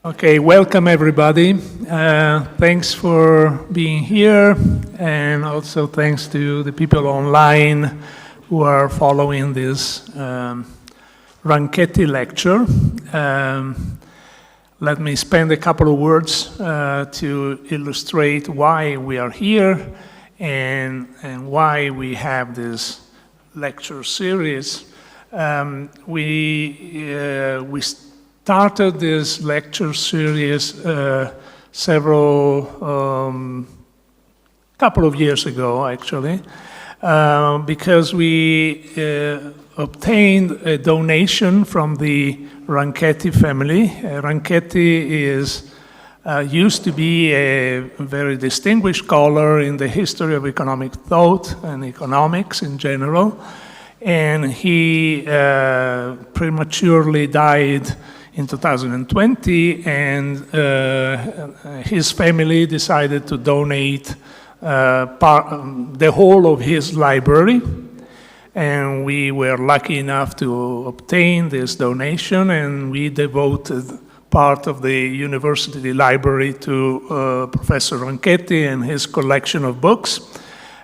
Okay, welcome everybody. Thanks for being here, and also thanks to the people online who are following this Ranchetti lecture. Let me spend a couple of words to illustrate why we are here and why we have this lecture series. We started this lecture series couple of years ago, actually, because we obtained a donation from the Ranchetti family. Ranchetti used to be a very distinguished scholar in the history of economic thought and economics in general, and he prematurely died in 2020, and his family decided to donate the whole of his library, and we were lucky enough to obtain this donation, and we devoted part of the university library to Professor Ranchetti and his collection of books.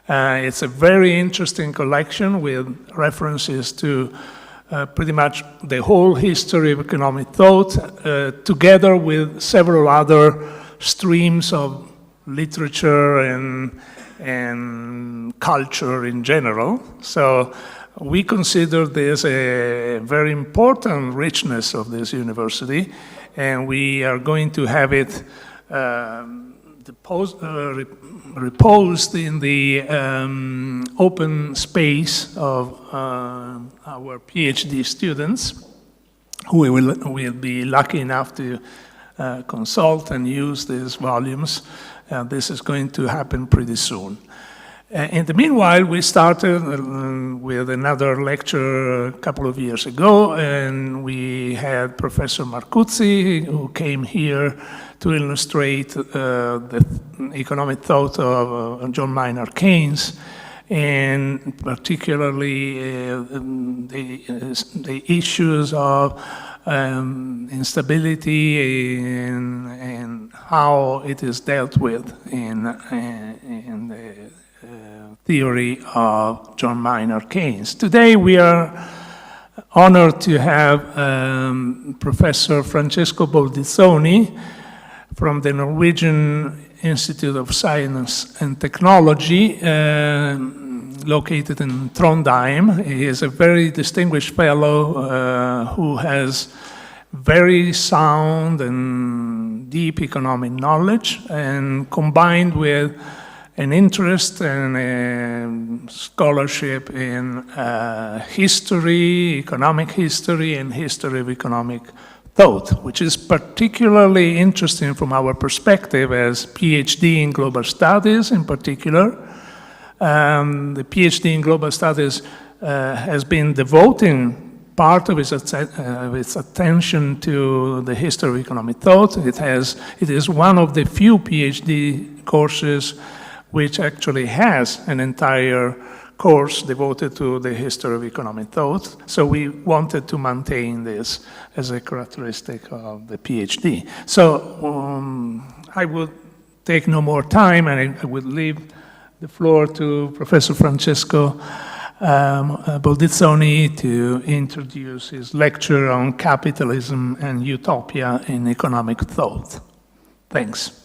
It's a very interesting collection with references to pretty much the whole history of economic thought, together with several other streams of literature and culture in general. So we consider this a very important richness of this university, and we are going to have it reposed in the open space of our PhD students, who will be lucky enough to consult and use these volumes. This is going to happen pretty soon. In the meanwhile, we started with another lecture a couple of years ago, and we had Professor Marcuzzi, who came here to illustrate the economic thought of John Maynard Keynes, and particularly the issues of instability and how it is dealt with in the theory of John Maynard Keynes. Today we are honored to have Professor Francesco Boldizzoni from the Norwegian Institute of Science and Technology, located in Trondheim. He is a very distinguished fellow who has very sound and deep economic knowledge, and combined with an interest and a scholarship in history, economic history, and history of economic thought, which is particularly interesting from our perspective as PhD in global studies in particular. The PhD in global studies has been devoting part of its attention to the history of economic thought. It is one of the few PhD courses which actually has an entire course devoted to the history of economic thought. So we wanted to maintain this as a characteristic of the PhD. So I will take no more time, and I will leave the floor to Professor Francesco Boldizzoni to introduce his lecture on capitalism and utopia in economic thought. Thanks.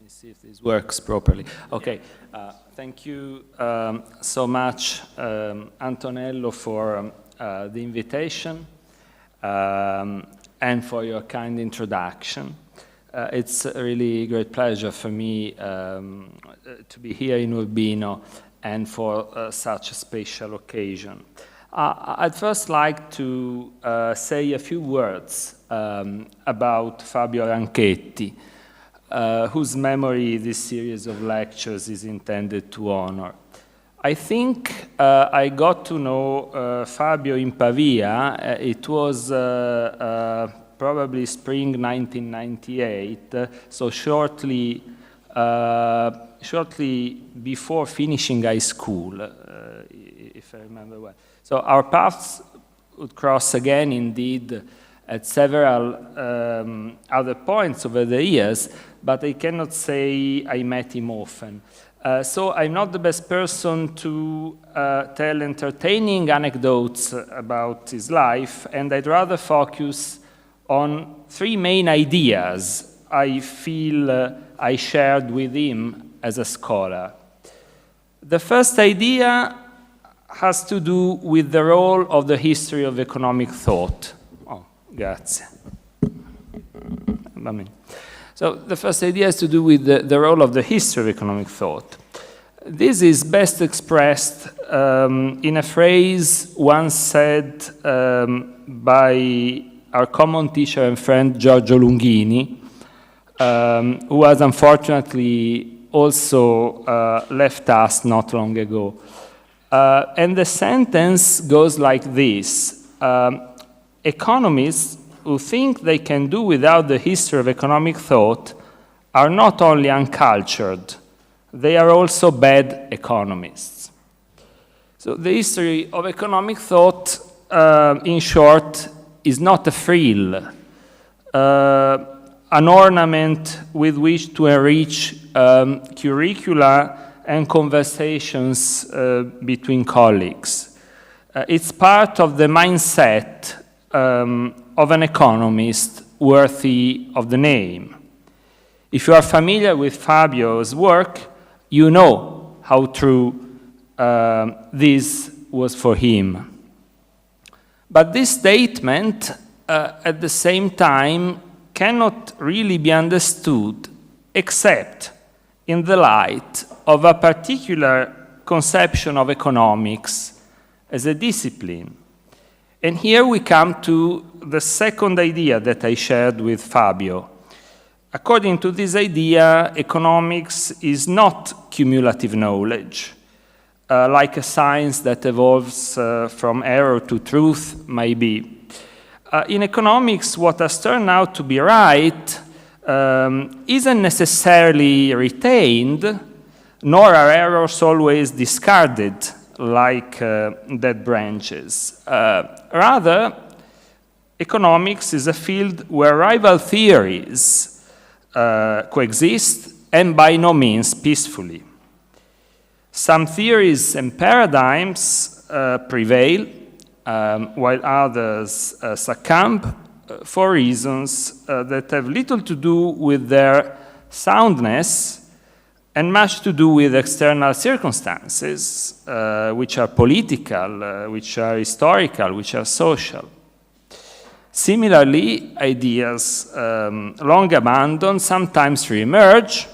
See if this works properly. Okay, thank you so much, Antonello, for the invitation and for your kind introduction. It's a really great pleasure for me to be here in Urbino and for such a special occasion. I'd first like to say a few words about Fabio Ranchetti, whose memory this series of lectures is intended to honor. I think I got to know Fabio in Pavia. It was probably spring 1998, so shortly before finishing high school, if I remember well. So our paths would cross again, indeed, at several other points over the years, but I cannot say I met him often. So I'm not the best person to tell entertaining anecdotes about his life, and I'd rather focus on three main ideas I feel I shared with him as a scholar. The first idea has to do with the role of the history of economic thought. Oh, grazie. So the first idea has to do with the role of the history of economic thought. This is best expressed in a phrase once said by our common teacher and friend Giorgio Lunghini, who has unfortunately also left us not long ago. And the sentence goes like this. Economists who think they can do without the history of economic thought are not only uncultured, they are also bad economists. So the history of economic thought, in short, is not a frill, an ornament with which to enrich curricula and conversations between colleagues. It's part of the mindset of an economist worthy of the name. If you are familiar with Fabio's work, you know how true this was for him. But this statement, at the same time, cannot really be understood except in the light of a particular conception of economics as a discipline. And here we come to the second idea that I shared with Fabio. According to this idea, economics is not cumulative knowledge, like a science that evolves from error to truth may be. In economics, what has turned out to be right isn't necessarily retained, nor are errors always discarded like dead branches. Rather, economics is a field where rival theories coexist and by no means peacefully. Some theories and paradigms prevail, while others succumb for reasons that have little to do with their soundness and much to do with external circumstances, which are political, which are historical, which are social. Similarly, ideas long abandoned sometimes re-emerge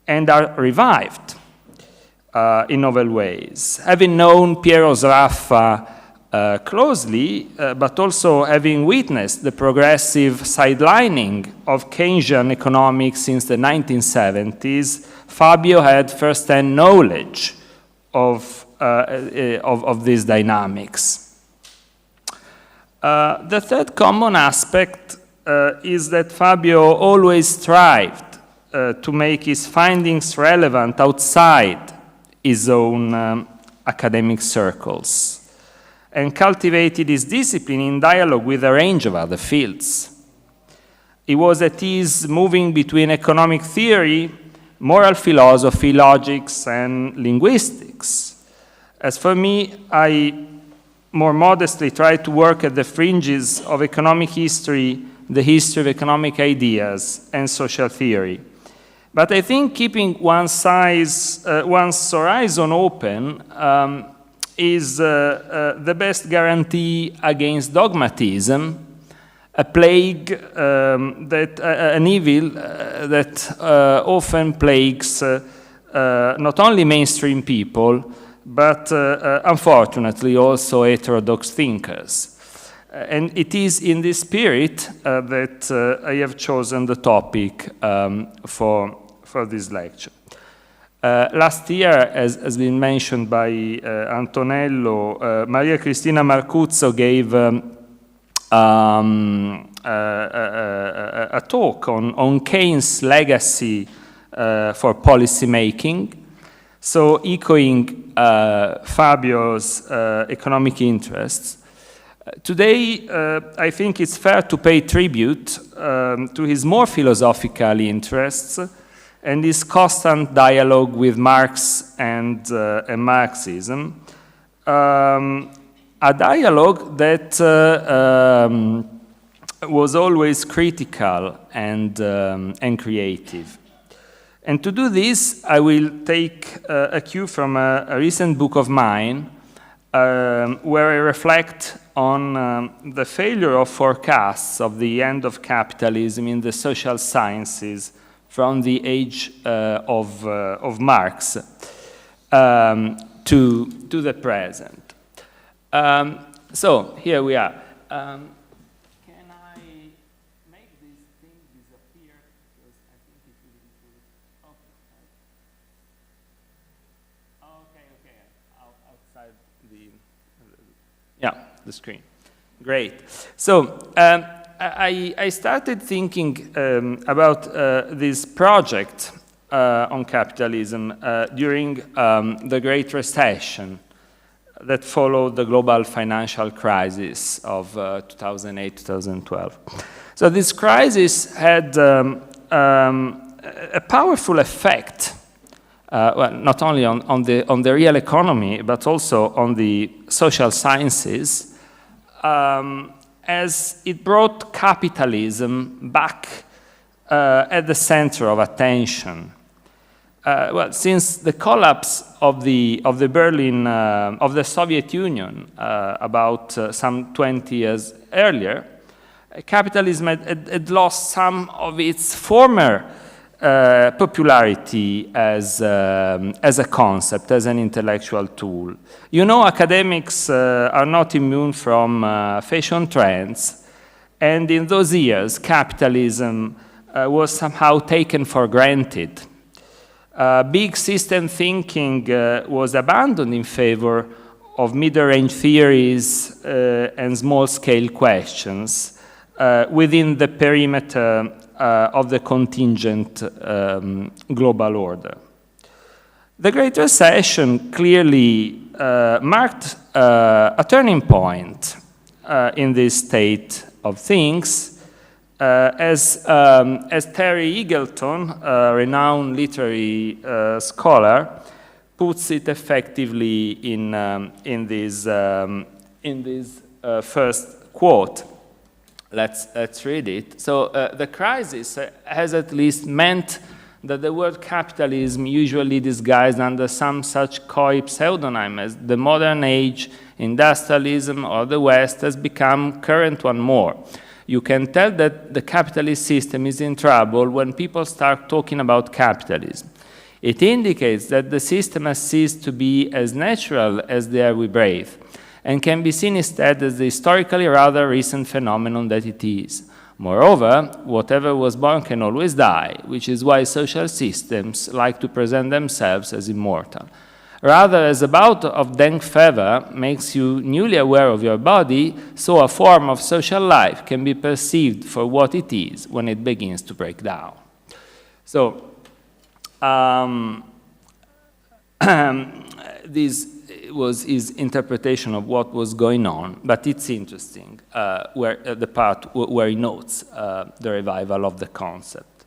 and are revived in novel ways. Having known Piero Sraffa closely, but also having witnessed the progressive sidelining of Keynesian economics since the 1970s, Fabio had first-hand knowledge of these dynamics. The third common aspect is that Fabio always strived to make his findings relevant outside his own academic circles, and cultivated his discipline in dialogue with a range of other fields. He was at ease moving between economic theory, moral philosophy, logics, and linguistics. As for me, I more modestly try to work at the fringes of economic history, the history of economic ideas, and social theory. But I think keeping one's horizon open is the best guarantee against dogmatism, a plague, an evil that often plagues not only mainstream people, but unfortunately also heterodox thinkers. And it is in this spirit that I have chosen the topic for this lecture. Last year, as has been mentioned by Antonello, Maria Cristina Marcuzzo gave a talk on Keynes' legacy for policy making. So echoing Fabio's economic interests, Today, I think it's fair to pay tribute to his more philosophical interests and his constant dialogue with Marx and Marxism, a dialogue that was always critical and creative. And to do this, I will take a cue from a recent book of mine, where I reflect on the failure of forecasts of the end of capitalism in the social sciences from the age of Marx to the present. So here we are. Can I make this thing disappear? Because I think it will improve. Okay. Outside the screen. Great. So I started thinking about this project on capitalism during the Great Recession that followed the global financial crisis of 2008-2012. So this crisis had a powerful effect, well, not only on the real economy, but also on the social sciences, as it brought capitalism back at the center of attention. Well, since the collapse of the Berlin of the Soviet Union about some 20 years earlier, capitalism had lost some of its former popularity as a concept, as an intellectual tool. You know, academics are not immune from fashion trends, and in those years, capitalism was somehow taken for granted. Big system thinking was abandoned in favor of middle-range theories and small-scale questions within the perimeter of the contingent global order. The Great Recession clearly marked a turning point in this state of things, as Terry Eagleton, a renowned literary scholar, puts it effectively in this first quote. Let's read it. So the crisis has at least meant that the word capitalism, usually disguised under some such coy pseudonym as the modern age, industrialism, or the West, has become current one more. You can tell that the capitalist system is in trouble when people start talking about capitalism. It indicates that the system has ceased to be as natural as the air we breathe, and can be seen instead as the historically rather recent phenomenon that it is. Moreover, whatever was born can always die, which is why social systems like to present themselves as immortal. Rather, as a bout of dengue fever makes you newly aware of your body, so a form of social life can be perceived for what it is when it begins to break down. So, this was his interpretation of what was going on, but it's interesting the part where he notes the revival of the concept.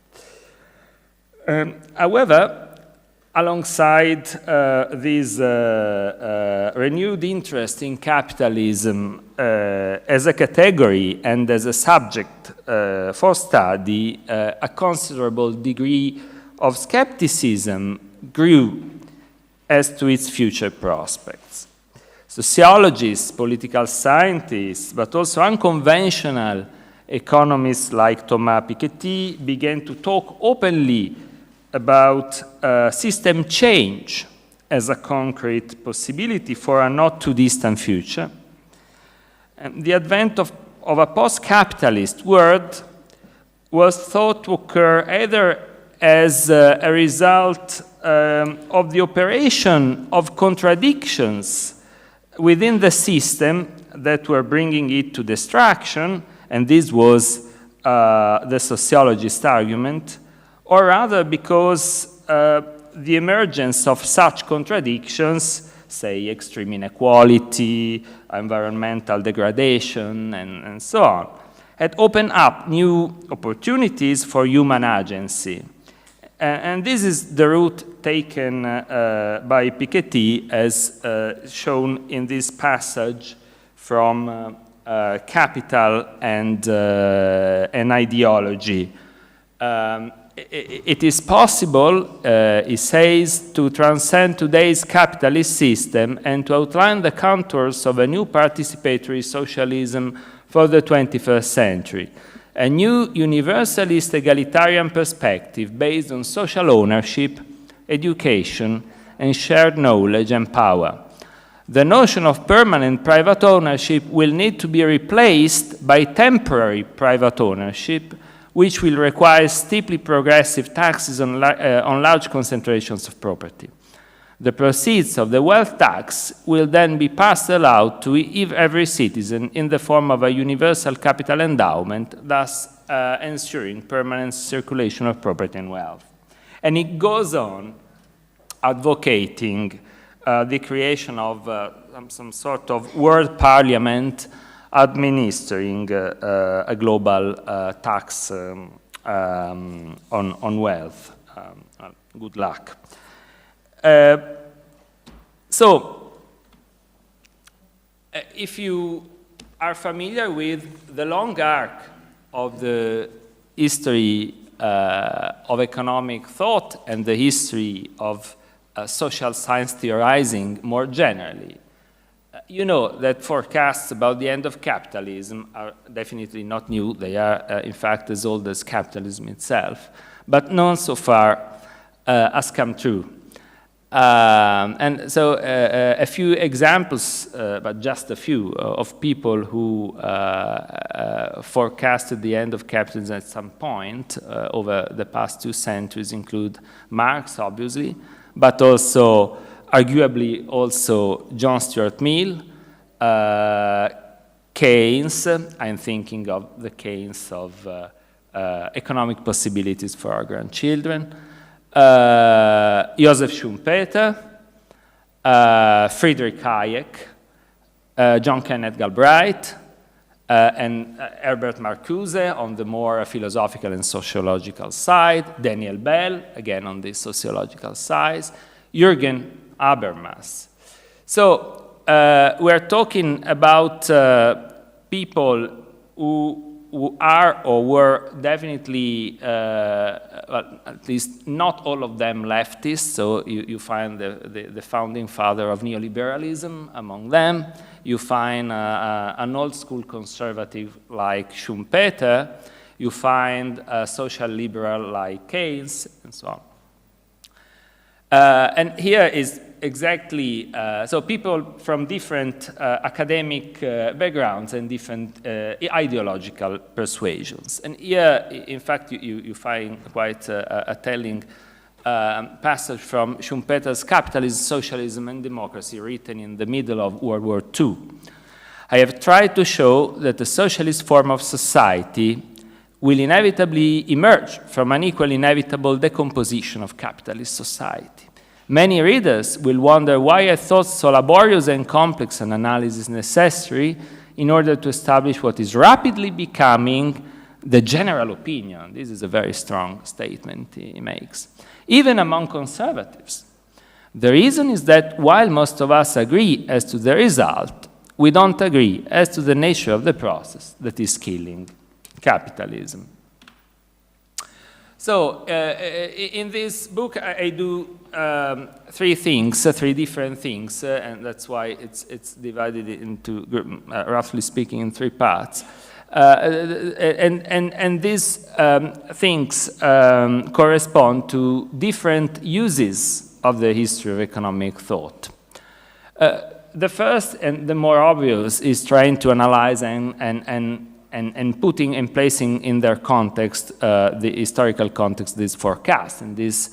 However, alongside this renewed interest in capitalism as a category and as a subject for study, a considerable degree of skepticism grew as to its future prospects. Sociologists, political scientists, but also unconventional economists like Thomas Piketty began to talk openly about system change as a concrete possibility for a not too distant future. And the advent of a post-capitalist world was thought to occur either as a result of the operation of contradictions within the system that were bringing it to destruction, and this was the sociologist argument, or rather because the emergence of such contradictions say extreme inequality, environmental degradation, and so on, had opened up new opportunities for human agency. And this is the route taken by Piketty, as shown in this passage from Capital and Ideology. It is possible, he says, to transcend today's capitalist system and to outline the contours of a new participatory socialism for the 21st century. A new universalist egalitarian perspective based on social ownership, education, and shared knowledge and power. The notion of permanent private ownership will need to be replaced by temporary private ownership, which will require steeply progressive taxes on large concentrations of property. The proceeds of the wealth tax will then be passed out to every citizen in the form of a universal capital endowment, thus ensuring permanent circulation of property and wealth. And it goes on advocating the creation of some sort of world parliament administering a global tax on wealth. Good luck. So, if you are familiar with the long arc of the history of economic thought and the history of social science theorizing more generally, you know that forecasts about the end of capitalism are definitely not new. They are, in fact, as old as capitalism itself, but none so far has come true. And so a few examples, but just a few, of people who forecasted the end of capitalism at some point over the past 2 centuries include Marx, obviously, but also, arguably, also John Stuart Mill, Keynes. I'm thinking of the Keynes of economic possibilities for our grandchildren. Joseph Schumpeter, Friedrich Hayek, John Kenneth Galbraith, and Herbert Marcuse on the more philosophical and sociological side, Daniel Bell, again on the sociological side, Jürgen Habermas. So we're talking about people who are or were definitely, well, at least not all of them leftists, so you find the founding father of neoliberalism among them. You find an old school conservative like Schumpeter. You find a social liberal like Keynes, and so on. And here is exactly, so people from different academic backgrounds and different ideological persuasions. And here, in fact, you find quite a telling passage from Schumpeter's Capitalism, Socialism, and Democracy, written in the middle of World War II. I have tried to show that the socialist form of society will inevitably emerge from an equally inevitable decomposition of capitalist society. Many readers will wonder why I thought so laborious and complex an analysis necessary in order to establish what is rapidly becoming the general opinion. This is a very strong statement he makes, even among conservatives. The reason is that while most of us agree as to the result, we don't agree as to the nature of the process that is killing capitalism. So in this book, I do 3 things, 3 different things, and that's why it's divided into, roughly speaking, in 3 parts. And these things correspond to different uses of the history of economic thought. The first and the more obvious is trying to analyze and putting and placing in their context, the historical context, this forecast, and this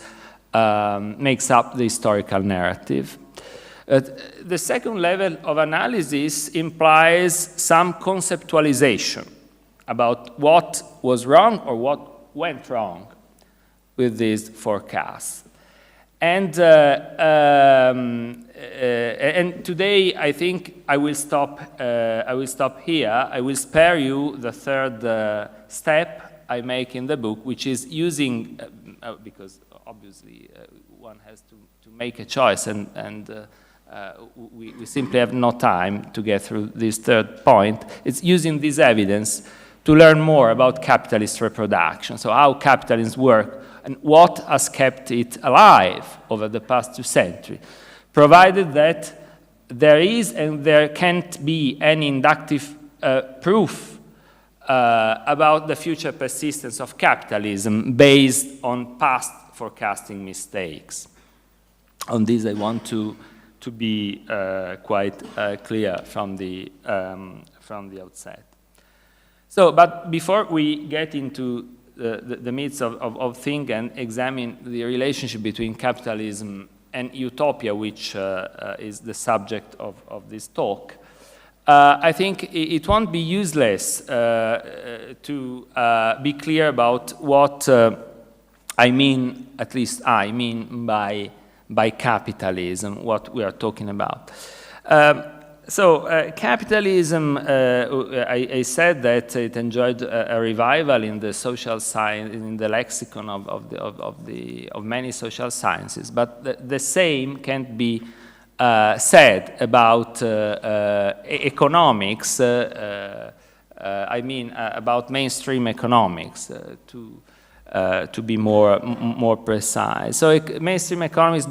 makes up the historical narrative. The second level of analysis implies some conceptualization about what was wrong or what went wrong with these forecasts. And today, I think I will stop. I will stop here. I will spare you the third step I make in the book, which is using, because obviously one has to make a choice, and we simply have no time to get through this third point. It's using this evidence to learn more about capitalist reproduction, so how capitalism works and what has kept it alive over the past 2 centuries, provided that there is and there can't be any inductive proof about the future persistence of capitalism based on past forecasting mistakes. On this, I want to be quite clear from the outset. So, but before we get into the midst of think and examine the relationship between capitalism and utopia, which is the subject of this talk, I think it won't be useless to be clear about what I mean, at least I mean by capitalism, what we are talking about. So capitalism, I said that it enjoyed a revival in the social science, in the lexicon of many social sciences, but the same can't be said about economics. I mean about mainstream economics, to be more precise. So mainstream economists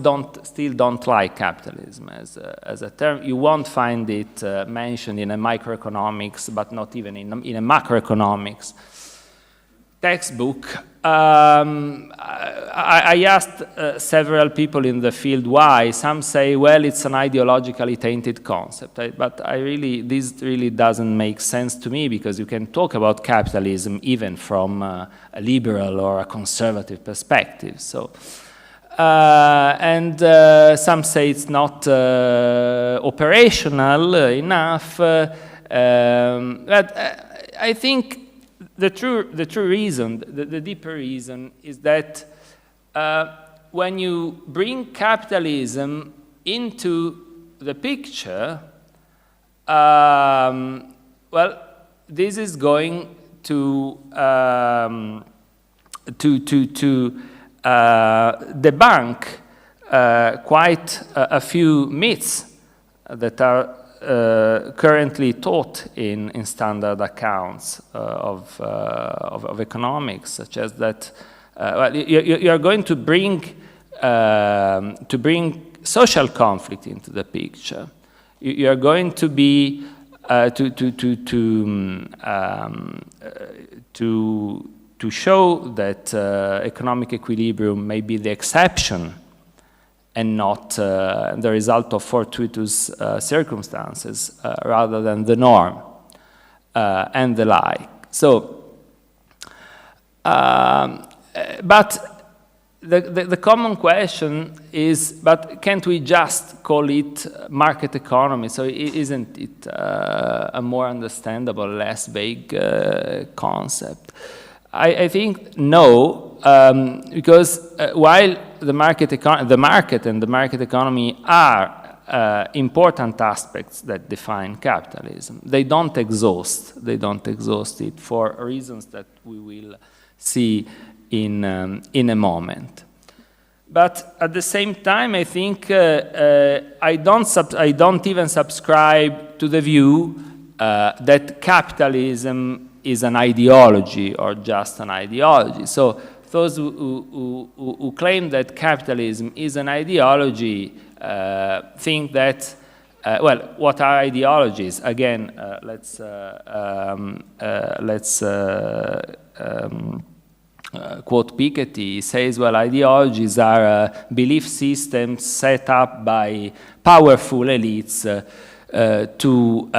still don't like capitalism as a term. You won't find it mentioned in a microeconomics, but not even in a macroeconomics textbook. I asked several people in the field why. Some say, well, it's an ideologically tainted concept. But this really doesn't make sense to me, because you can talk about capitalism even from a liberal or a conservative perspective. So, some say it's not operational enough. But I think the true reason, the deeper reason, is that when you bring capitalism into the picture, well, this is going to debunk quite a few myths that are currently taught in standard accounts of economics, such as that well, you are going to bring social conflict into the picture. You are going to be to show that economic equilibrium may be the exception and not the result of fortuitous circumstances rather than the norm, and the like. So, but the common question is, but can't we just call it market economy? So isn't it a more understandable, less vague concept? I think no, because while the market and the market economy are important aspects that define capitalism, they don't exhaust it for reasons that we will see in a moment. But at the same time, I think I don't even subscribe to the view that capitalism is an ideology or just an ideology. So those who claim that capitalism is an ideology think that, well, what are ideologies? Again, let's quote Piketty. He says, well, ideologies are belief systems set up by powerful elites to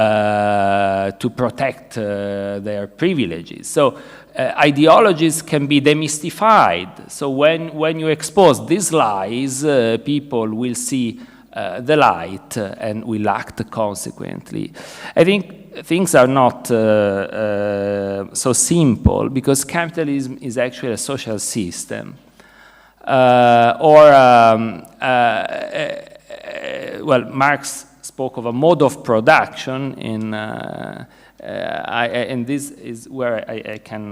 protect their privileges. So ideologies can be demystified. So when you expose these lies, people will see the light and will act consequently. I think things are not so simple, because capitalism is actually a social system. Well, Marx spoke of a mode of production and this is where I can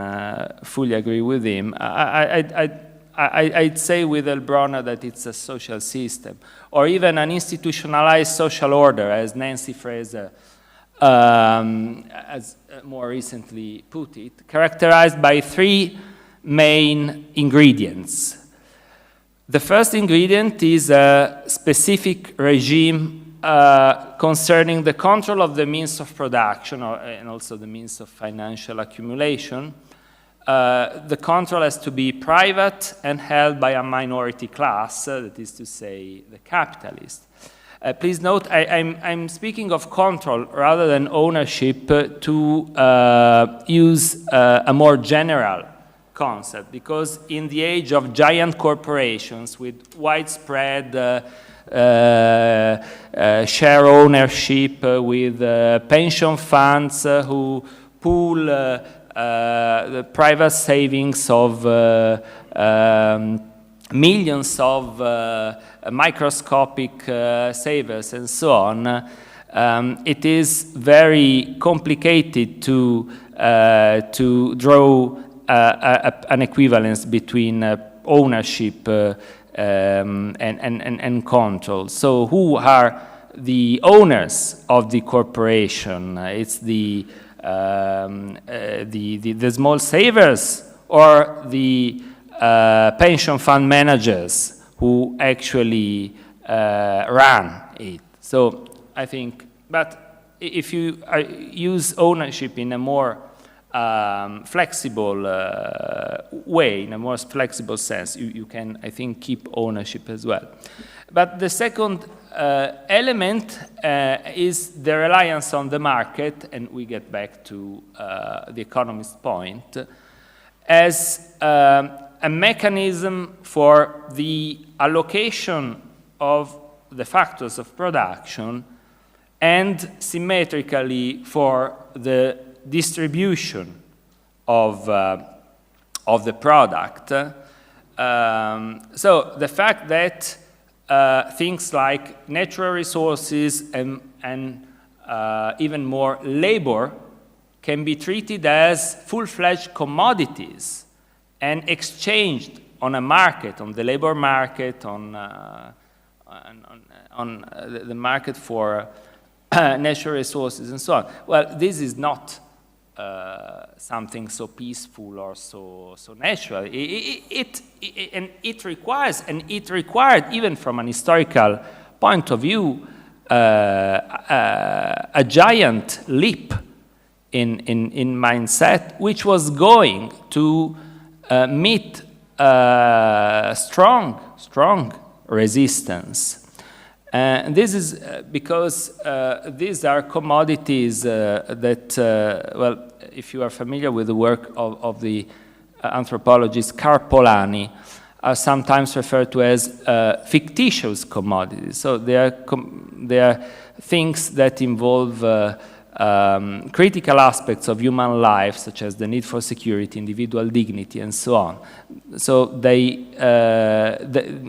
fully agree with him. I'd say with Elbronner that it's a social system, or even an institutionalized social order, as Nancy Fraser has more recently put it, characterized by three main ingredients. The first ingredient is a specific regime concerning the control of the means of production and also the means of financial accumulation. The control has to be private and held by a minority class, that is to say, the capitalist. Please note, I'm speaking of control rather than ownership to use a more general concept, because in the age of giant corporations with widespread share ownership, with pension funds who pool the private savings of millions of microscopic savers and so on, it is very complicated to draw an equivalence between ownership and control. So who are the owners of the corporation? It's the small savers or the pension fund managers who actually run it. So I think, but if you use ownership in a more flexible way, in a more flexible sense, you can, I think, keep ownership as well. But the second element is the reliance on the market, and we get back to the economist's point, as a mechanism for the allocation of the factors of production and symmetrically for the distribution of the product. So the fact that things like natural resources and even more labor can be treated as full-fledged commodities and exchanged on a market, on the labor market, on the market for natural resources and so on. Well, this is not something so peaceful or so natural. It required, even from an historical point of view, a giant leap in mindset, which was going to meet strong resistance. And this is because these are commodities that, well, if you are familiar with the work of the anthropologist Carpolani, are sometimes referred to as fictitious commodities. So they are things that involve critical aspects of human life, such as the need for security, individual dignity, and so on. So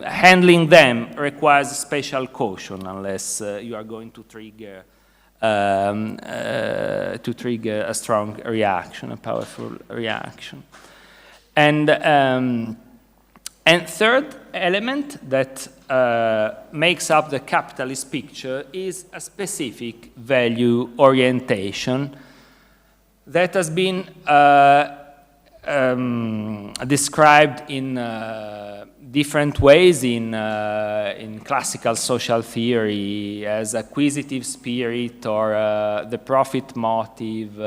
handling them requires special caution, unless you are going to trigger a strong reaction, a powerful reaction. And third element that makes up the capitalist picture is a specific value orientation that has been described in different ways in classical social theory as acquisitive spirit or the profit motive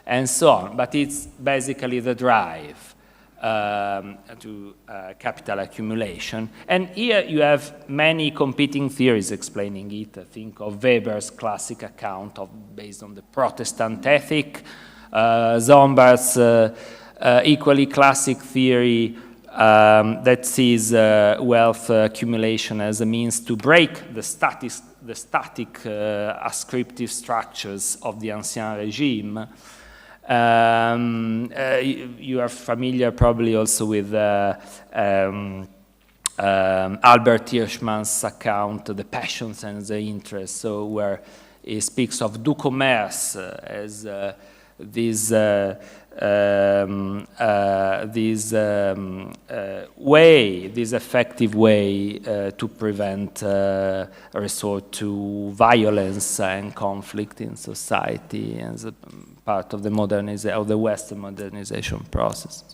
and so on. But it's basically the drive to capital accumulation. And here you have many competing theories explaining it. I think of Weber's classic account based on the Protestant ethic, Zombar's equally classic theory that sees wealth accumulation as a means to break the static ascriptive structures of the Ancien regime. You are familiar probably also with Albert Hirschman's account, The Passions and the Interests, so where he speaks of du commerce as this effective way to prevent resort to violence and conflict in society as a part of the Western modernization process.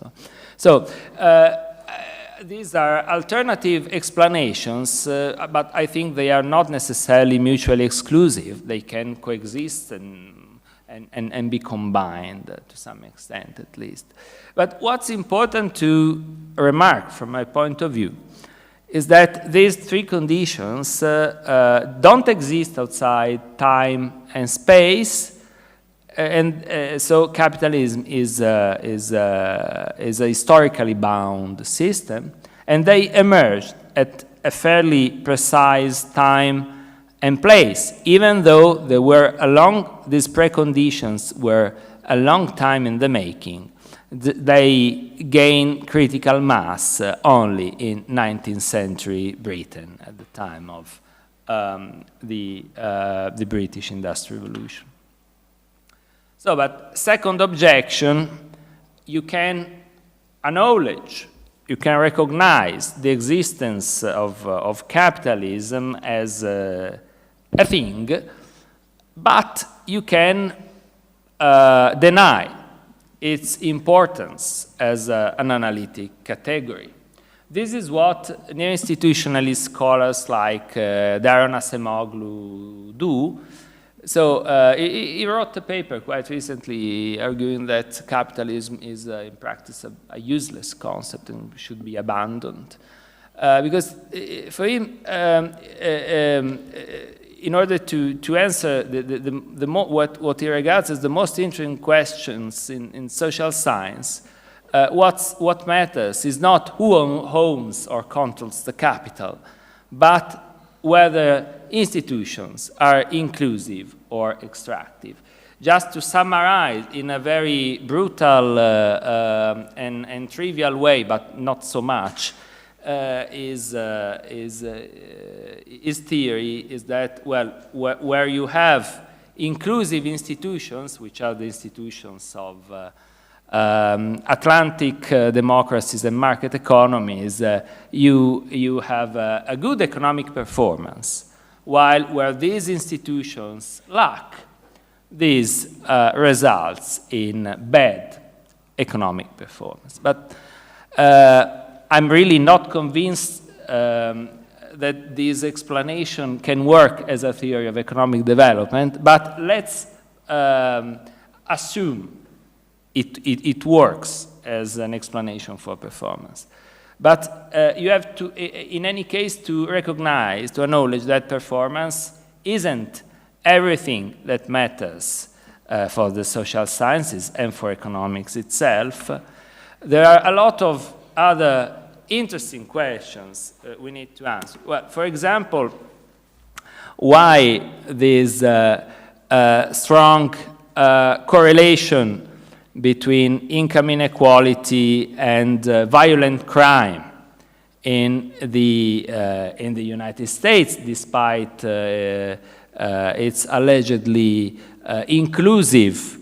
So these are alternative explanations, but I think they are not necessarily mutually exclusive. They can coexist and be combined to some extent, at least. But what's important to remark from my point of view is that these three conditions don't exist outside time and space, and so capitalism is a historically bound system, and they emerged at a fairly precise time and place, even though they were these preconditions were a long time in the making. They gained critical mass only in 19th century Britain at the time of the British Industrial Revolution. So, but second objection, you can acknowledge, you can recognize the existence of capitalism as a thing, but you can deny its importance as an analytic category. This is what neo-institutionalist scholars like Daron Acemoglu do. So he wrote a paper quite recently arguing that capitalism is in practice a useless concept and should be abandoned. Because for him, in order to answer what he regards as the most interesting questions in social science, what matters is not who owns or controls the capital, but whether institutions are inclusive or extractive. Just to summarize in a very brutal and trivial way, but not so much, his theory is that, well, where you have inclusive institutions, which are the institutions of Atlantic democracies and market economies, you have a good economic performance, while where these institutions lack, this results in bad economic performance. But I'm really not convinced that this explanation can work as a theory of economic development, but let's assume it works as an explanation for performance. But you have to, in any case, to recognize, to acknowledge that performance isn't everything that matters for the social sciences and for economics itself. There are a lot of other interesting questions we need to answer. Well, for example, why this strong correlation between income inequality and violent crime in the United States, despite its allegedly inclusive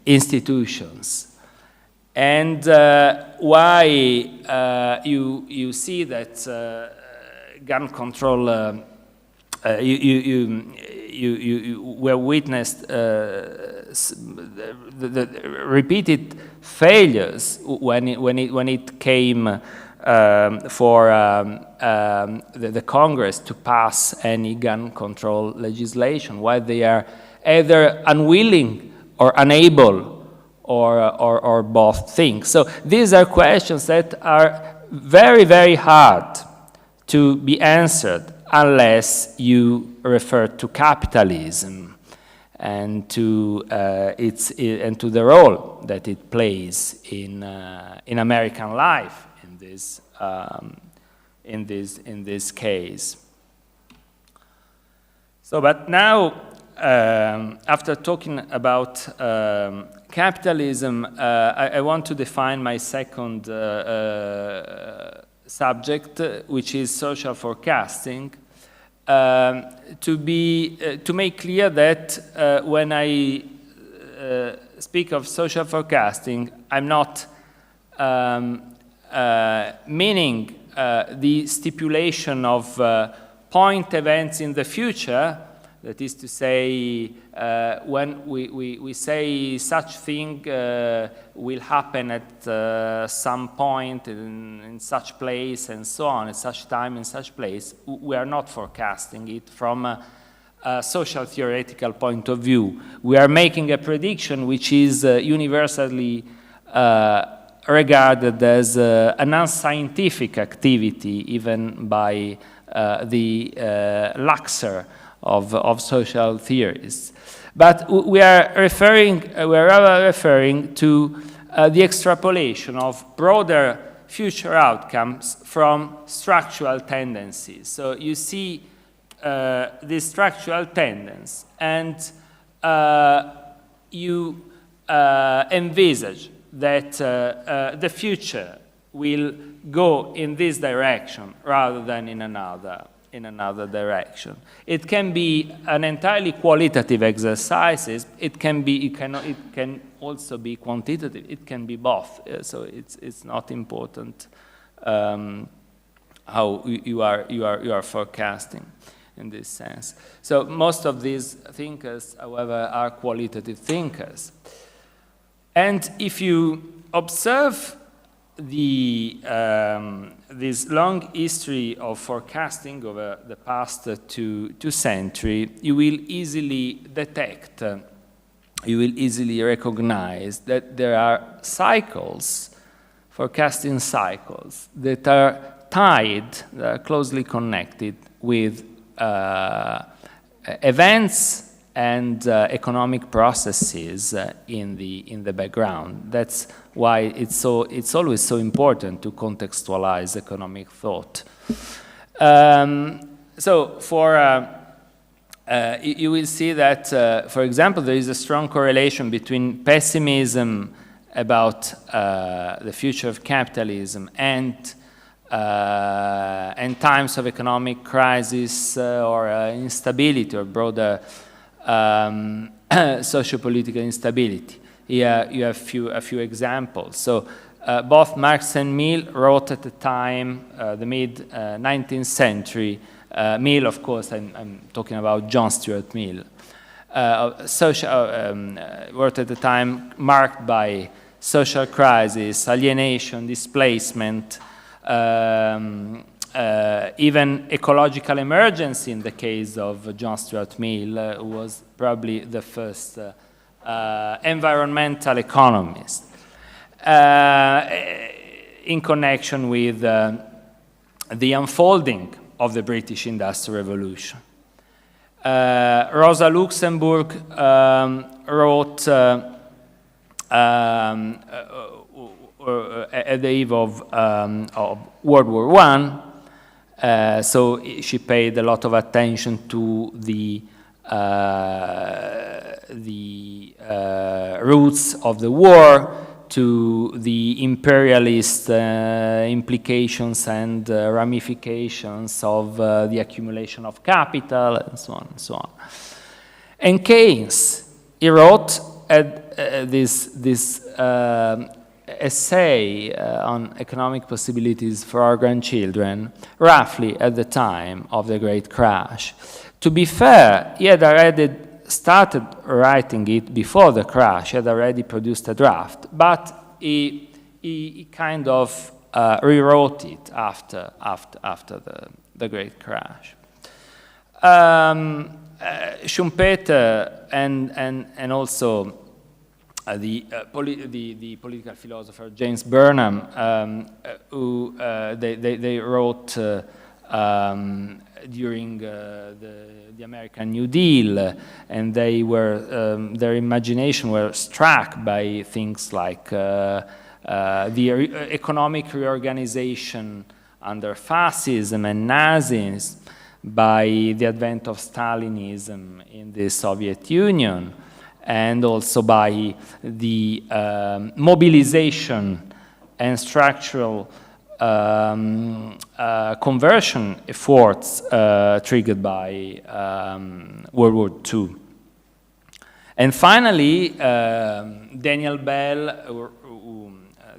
institutions, and why you see that gun control you were witnessed the repeated failures when it came for the Congress to pass any gun control legislation, why they are either unwilling or unable or both things. So these are questions that are very, very hard to be answered unless you refer to capitalism and to the role that it plays in American life in this case. So, but now, after talking about capitalism, I want to define my second subject, which is social forecasting, to make clear that when I speak of social forecasting, I'm not meaning the stipulation of point events in the future. That is to say, when we say such thing will happen at some point in such place and so on, at such time in such place, we are not forecasting it from a social theoretical point of view. We are making a prediction which is universally regarded as an unscientific activity, even by the laxer of social theories. But we are referring to the extrapolation of broader future outcomes from structural tendencies. So you see this structural tendency, and you envisage that the future will go in this direction rather than in another direction. It can be an entirely qualitative exercise. It can also be quantitative. It can be both. So it's not important how you are forecasting in this sense. So most of these thinkers, however, are qualitative thinkers. And if you observe this long history of forecasting over the past two centuries, you will easily detect, you will easily recognize that there are cycles, forecasting cycles, that are tied, that are closely connected with events and economic processes in the background. That's why it's always so important to contextualize economic thought. So you will see that, for example, there is a strong correlation between pessimism about the future of capitalism and times of economic crisis or instability or broader socio-political instability. Here you have a few examples. So both Marx and Mill wrote at the time, the mid-19th century. Mill, of course, I'm talking about John Stuart Mill. Wrote at the time marked by social crisis, alienation, displacement, even ecological emergency in the case of John Stuart Mill, who was probably the first environmental economist, in connection with the unfolding of the British Industrial Revolution. Rosa Luxemburg wrote at the eve of World War I, so she paid a lot of attention to the roots of the war, to the imperialist implications and ramifications of the accumulation of capital, and so on and so on. And Keynes, he wrote this essay on economic possibilities for our grandchildren, roughly at the time of the Great Crash. To be fair, he had already started writing it before the crash. He had already produced a draft, but he kind of rewrote it after the Great Crash. Schumpeter and also the political philosopher James Burnham, who they wrote during the American New Deal, and they were their imagination were struck by things like the economic reorganization under fascism and Nazism, by the advent of Stalinism in the Soviet Union, and also by the mobilization and structural conversion efforts triggered by World War II. And finally, Daniel Bell,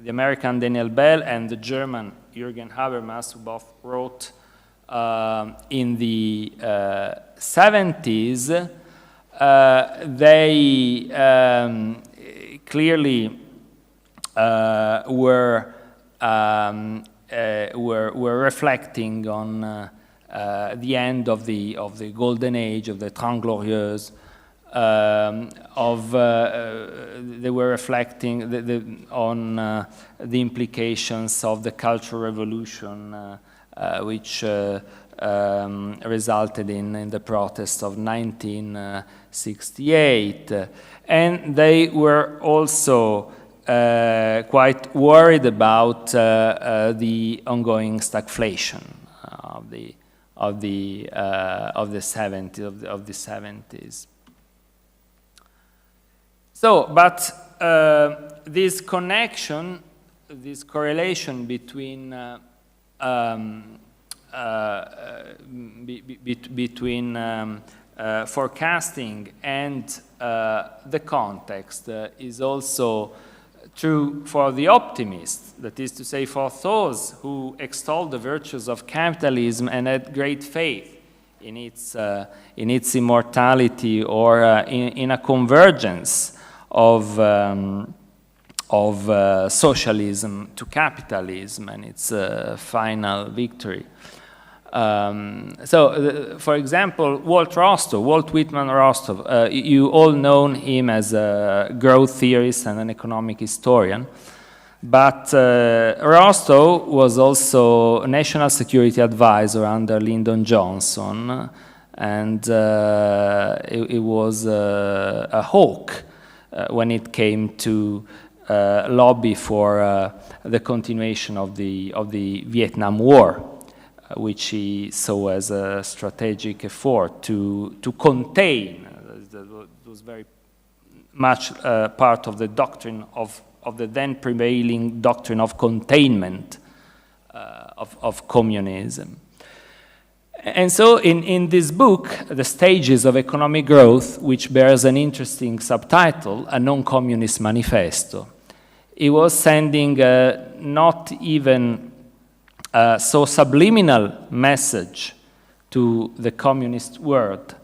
the American Daniel Bell and the German Jürgen Habermas, who both wrote in the 70s, they clearly were reflecting on the end of the golden age of the Trente Glorieuses. They were reflecting on the implications of the Cultural Revolution, which resulted in the protests of 1968. And they were also quite worried about the ongoing stagflation of the 70s. So, but this connection, this correlation between forecasting and the context is also true for the optimists, that is to say, for those who extol the virtues of capitalism and had great faith in its immortality, or in a convergence of socialism to capitalism and its final victory. For example, Walt Whitman Rostow, you all know him as a growth theorist and an economic historian, but Rostow was also National Security Advisor under Lyndon Johnson, and it was a hawk when it came to lobby for the continuation of the Vietnam War, which he saw as a strategic effort to contain. That was very much part of the doctrine of the then prevailing doctrine of containment of communism. And so in this book, The Stages of Economic Growth, which bears an interesting subtitle, A Non-Communist Manifesto, he was sending not even so subliminal message to the communist world.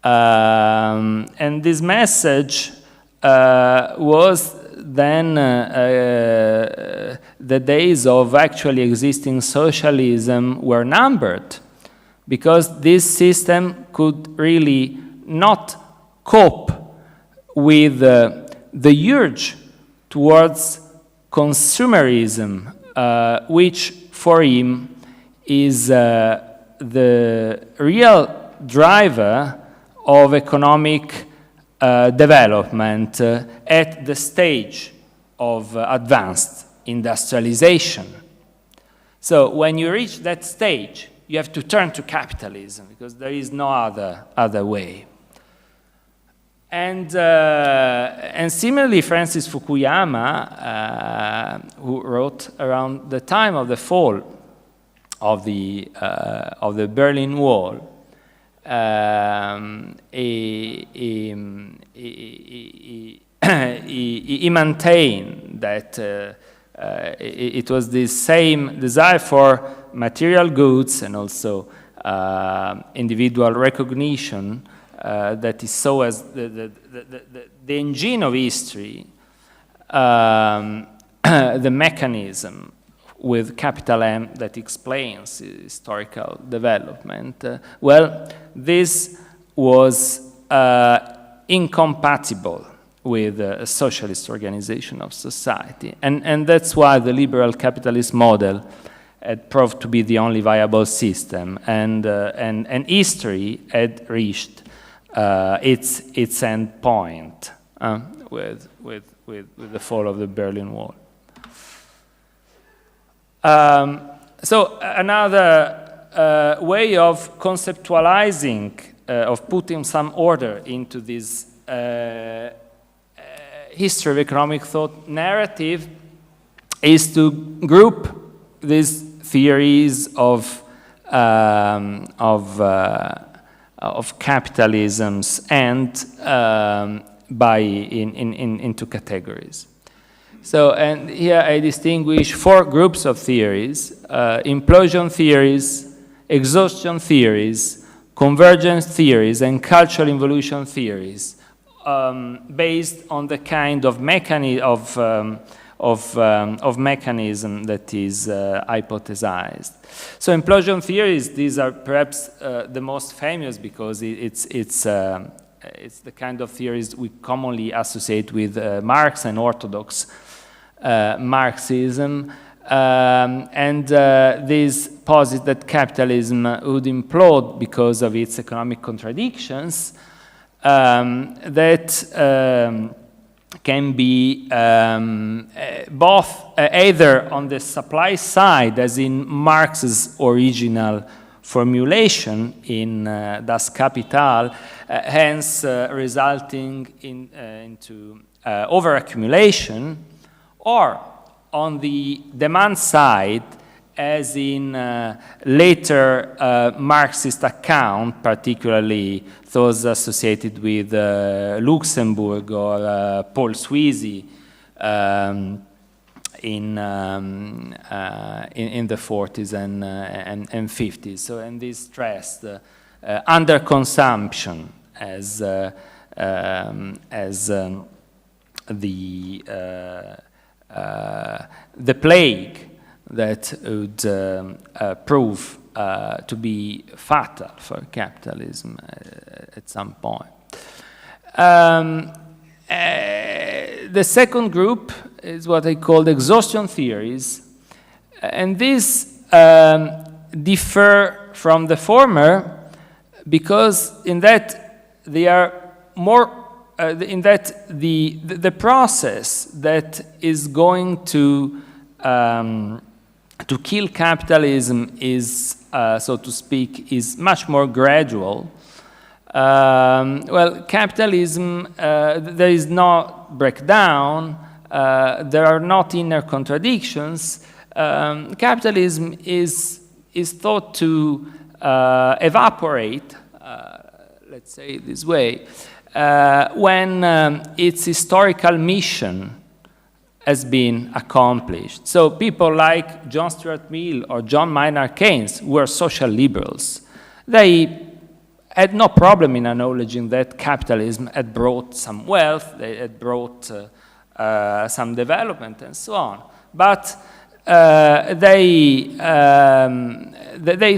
And this message was then the days of actually existing socialism were numbered, because this system could really not cope with the urge towards consumerism, which for him is the real driver of economic development at the stage of advanced industrialization. So when you reach that stage, you have to turn to capitalism, because there is no other way. And similarly, Francis Fukuyama, who wrote around the time of the fall of the Berlin Wall, he maintained that it was the same desire for material goods and also individual recognition that he saw as the engine of history, the mechanism with capital M that explains historical development. Well, this was incompatible with a socialist organization of society. And that's why the liberal capitalist model had proved to be the only viable system, and history had reached its end point with the fall of the Berlin Wall. So another way of conceptualizing, of putting some order into this history of economic thought narrative, is to group these theories of capitalisms and into categories. So, and here I distinguish 4 groups of theories: implosion theories, exhaustion theories, convergence theories, and cultural involution theories, based on the kind of mechanism that is hypothesized. So implosion theories, these are perhaps the most famous because it's the kind of theories we commonly associate with Marx and orthodox Marxism. These posit that capitalism would implode because of its economic contradictions that can be both either on the supply side, as in Marx's original formulation in Das Kapital, hence resulting into overaccumulation, or on the demand side, as in later Marxist account, particularly those associated with Luxembourg or Paul Sweezy in the 40s and 50s. So, and this stressed underconsumption as the plague that would prove to be fatal for capitalism at some point. The second group is what I call exhaustion theories, and these differ from the former because in that they are more in that the process that is going to kill capitalism is, so to speak, is much more gradual. Well, capitalism, there is no breakdown, there are not inner contradictions. Capitalism is thought to evaporate, let's say it this way, when its historical mission has been accomplished. So people like John Stuart Mill or John Maynard Keynes were social liberals. They had no problem in acknowledging that capitalism had brought some wealth, they had brought some development and so on. But they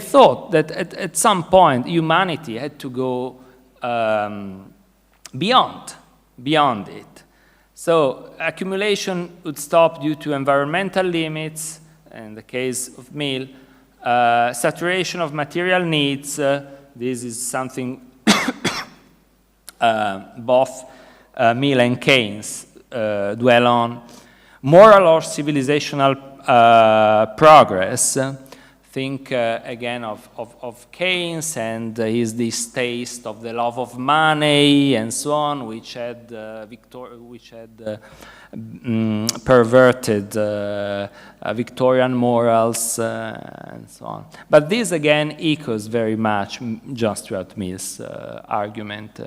thought that at some point humanity had to go beyond it. So accumulation would stop due to environmental limits, in the case of Mill, saturation of material needs. This is something both Mill and Keynes dwell on. Moral or civilizational progress. Think again of Keynes and his distaste of the love of money and so on, which had perverted Victorian morals and so on. But this again echoes very much John Stuart Mill's argument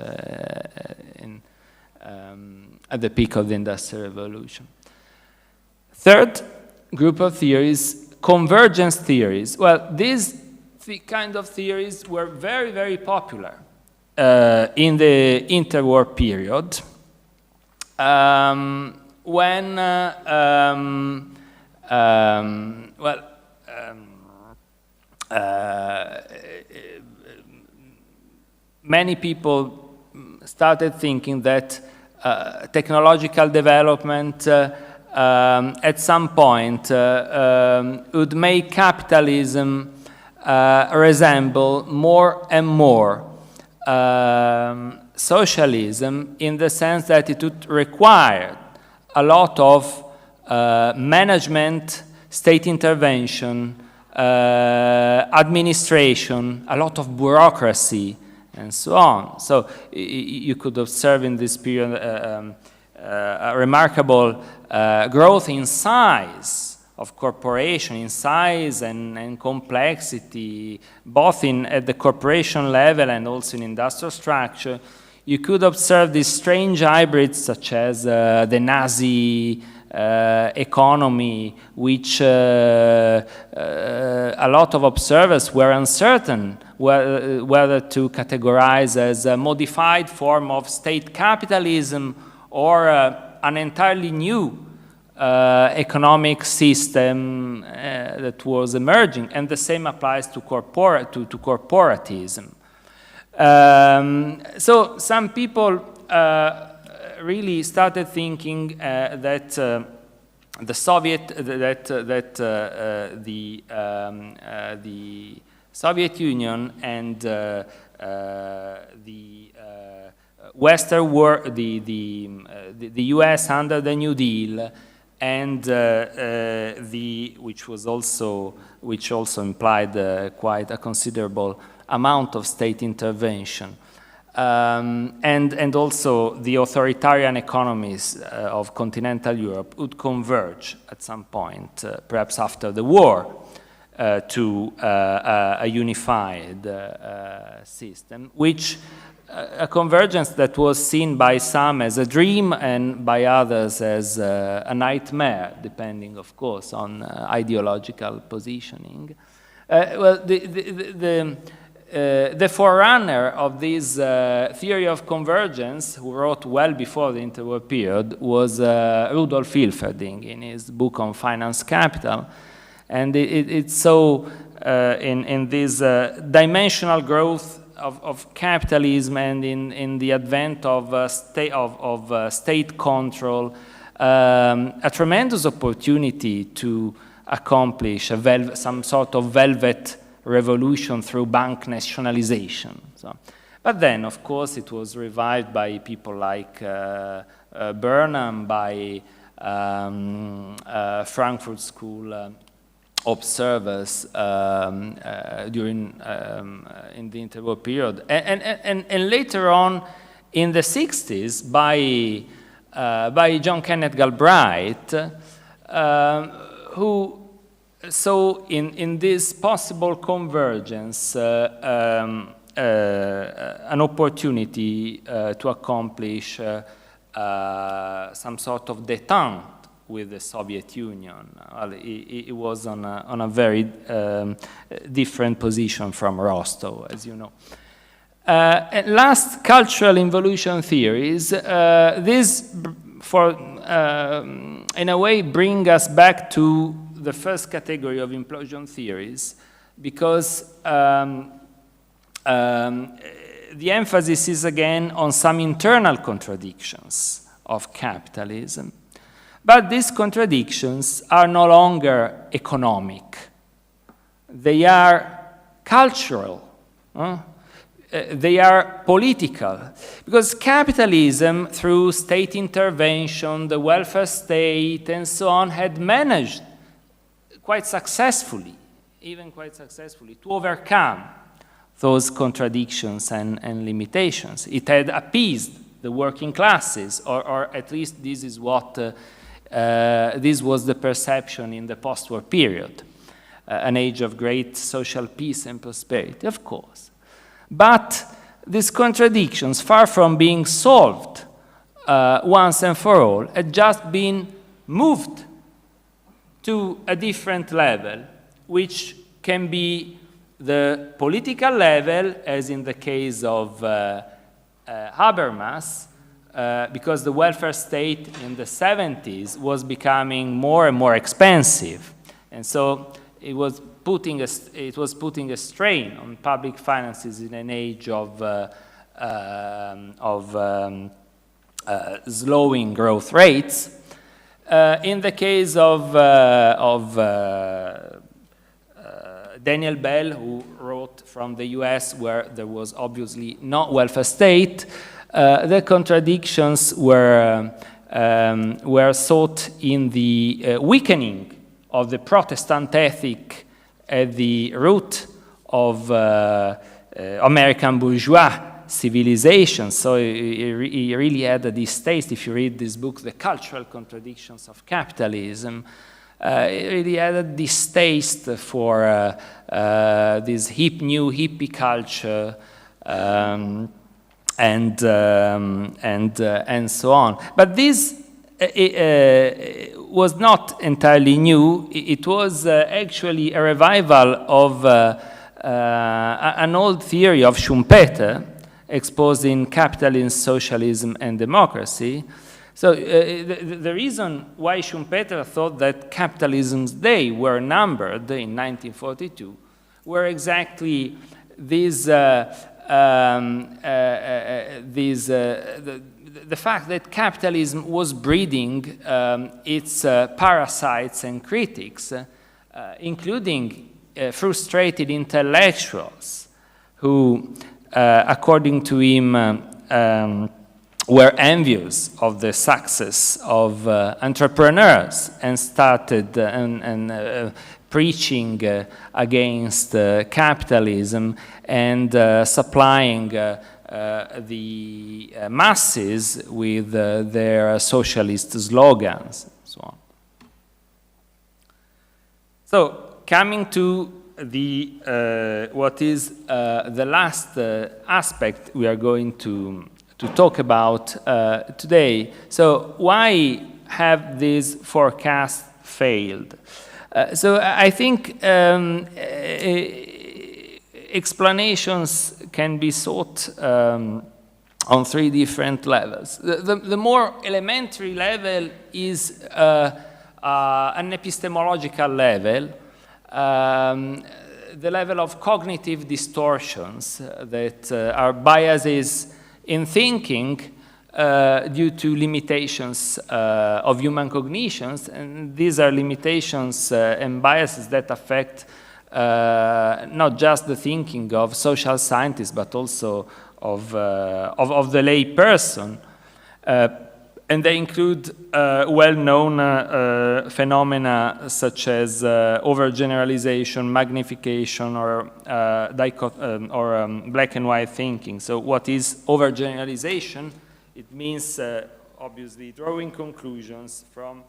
at the peak of the Industrial Revolution. Third group of theories, convergence theories. Well, these kind of theories were very, very popular in the interwar period when, many people started thinking that technological development at some point would make capitalism resemble more and more socialism, in the sense that it would require a lot of management, state intervention, administration, a lot of bureaucracy, and so on. So you could observe in this period a remarkable growth in size of corporation in size and complexity, both at the corporation level and also in industrial structure, you could observe these strange hybrids such as the Nazi economy, which a lot of observers were uncertain whether to categorize as a modified form of state capitalism or an entirely new economic system that was emerging, and the same applies to corporatism. So some people really started thinking that the Soviet Union and the Western world, the U.S. under the New Deal, and which also implied quite a considerable amount of state intervention, and also the authoritarian economies of continental Europe would converge at some point, perhaps after the war, to a unified system, which a convergence that was seen by some as a dream and by others as a nightmare, depending, of course, on ideological positioning. Well, the forerunner of this theory of convergence, who wrote well before the interwar period, was Rudolf Hilferding in his book on finance capital. And it's so in this dimensional growth of capitalism and in the advent of state control, a tremendous opportunity to accomplish some sort of velvet revolution through bank nationalization. So, but then, of course, it was revived by people like Burnham, by Frankfurt School observers during in the interwar period, and later on in the 60s by John Kenneth Galbraith, who saw in this possible convergence an opportunity to accomplish some sort of détente with the Soviet Union. Well, it was on a very different position from Rostov, as you know. And last, cultural involution theories. This, in a way, bring us back to the first category of implosion theories, because the emphasis is again on some internal contradictions of capitalism. But these contradictions are no longer economic. They are cultural. They are political. Because capitalism, through state intervention, the welfare state, and so on, had managed quite successfully, even quite successfully, to overcome those contradictions and limitations. It had appeased the working classes, or at least this is what this was the perception in the post-war period, an age of great social peace and prosperity, of course. But these contradictions, far from being solved once and for all, had just been moved to a different level, which can be the political level, as in the case of Habermas, because the welfare state in the 70s was becoming more and more expensive. And so it was putting a strain on public finances in an age of slowing growth rates. In the case of Daniel Bell, who wrote from the US, where there was obviously no welfare state, the contradictions were sought in the weakening of the Protestant ethic at the root of American bourgeois civilization. So he really had a distaste, if you read this book, The Cultural Contradictions of Capitalism, really had a distaste for this new hippie culture and so on. But this was not entirely new. It was actually a revival of an old theory of Schumpeter, exposing capitalism, socialism, and democracy. So the reason why Schumpeter thought that capitalism's days were numbered in 1942 were exactly these the fact that capitalism was breeding its parasites and critics, including frustrated intellectuals who, according to him, were envious of the success of entrepreneurs and started preaching against capitalism and supplying the masses with their socialist slogans and so on. So, coming to the what is the last aspect we are going to talk about today. So, why have these forecasts failed? So, I think explanations can be sought on three different levels. The more elementary level is an epistemological level, the level of cognitive distortions that are biases in thinking due to limitations of human cognitions, and these are limitations and biases that affect not just the thinking of social scientists, but also of the lay person. And they include well-known phenomena such as overgeneralization, magnification, or black and white thinking. So what is overgeneralization? It means, obviously, drawing conclusions from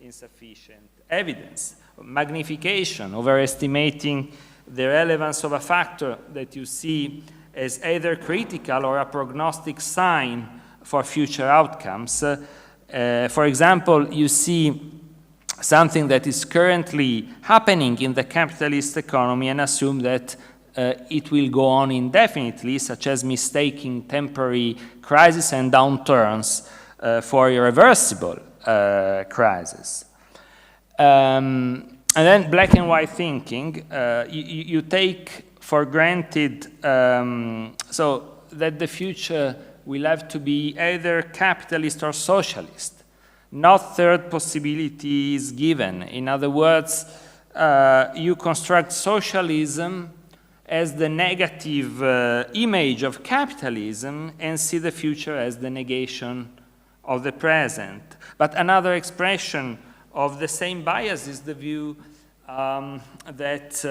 insufficient evidence. Magnification, overestimating the relevance of a factor that you see as either critical or a prognostic sign for future outcomes. For example, you see something that is currently happening in the capitalist economy and assume that it will go on indefinitely, such as mistaking temporary crises and downturns for irreversible crisis. And then black and white thinking, you take for granted so that the future will have to be either capitalist or socialist. No third possibility is given. In other words, you construct socialism as the negative image of capitalism and see the future as the negation of the present. But another expression of the same bias is the view that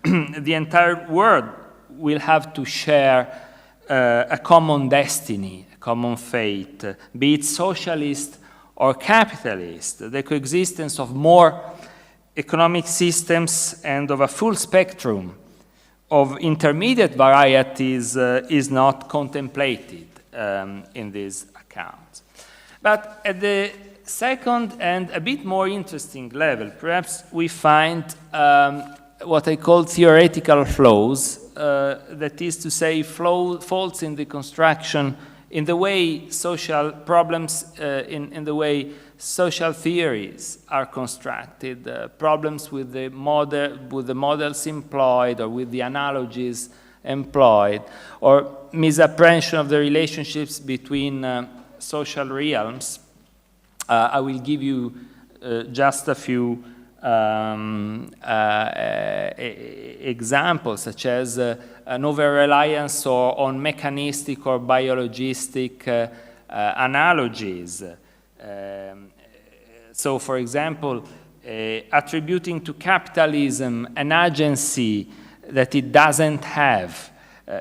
the entire world will have to share a common destiny, a common fate, be it socialist or capitalist. The coexistence of more economic systems and of a full spectrum of intermediate varieties is not contemplated in these accounts. But at the second and a bit more interesting level, perhaps we find what I call theoretical flaws, that is to say faults in the construction, in the way social problems, in the way social theories are constructed, problems with the models employed or with the analogies employed, or misapprehension of the relationships between social realms. I will give you just a few examples, such as an over-reliance on mechanistic or biologistic analogies. So, for example, attributing to capitalism an agency that it doesn't have.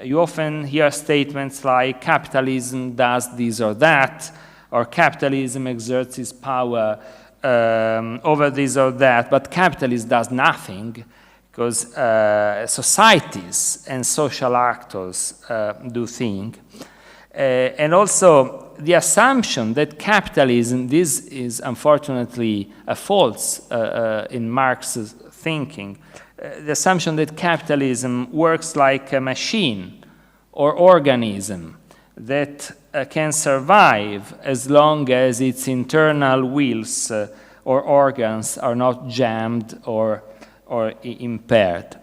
You often hear statements like capitalism does this or that, or capitalism exerts its power over this or that, but capitalism does nothing because societies and social actors do things. And also the assumption that capitalism, this is unfortunately a false in Marx's thinking, the assumption that capitalism works like a machine or organism that can survive as long as its internal wheels or organs are not jammed or impaired.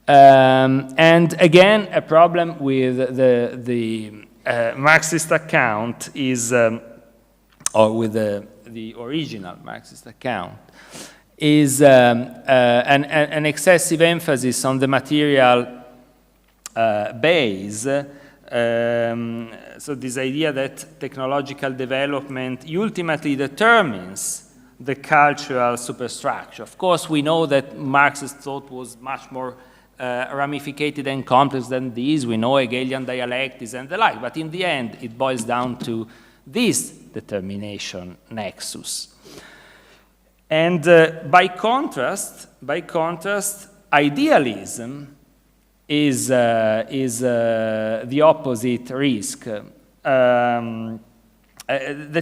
And again, a problem with the Marxist account is, or with the original Marxist account, is an excessive emphasis on the material base. So this idea that technological development ultimately determines the cultural superstructure. Of course, we know that Marxist thought was much more ramificated and complex than this. We know Hegelian dialectics and the like, but in the end, it boils down to this determination nexus. And by contrast, idealism is the opposite risk. That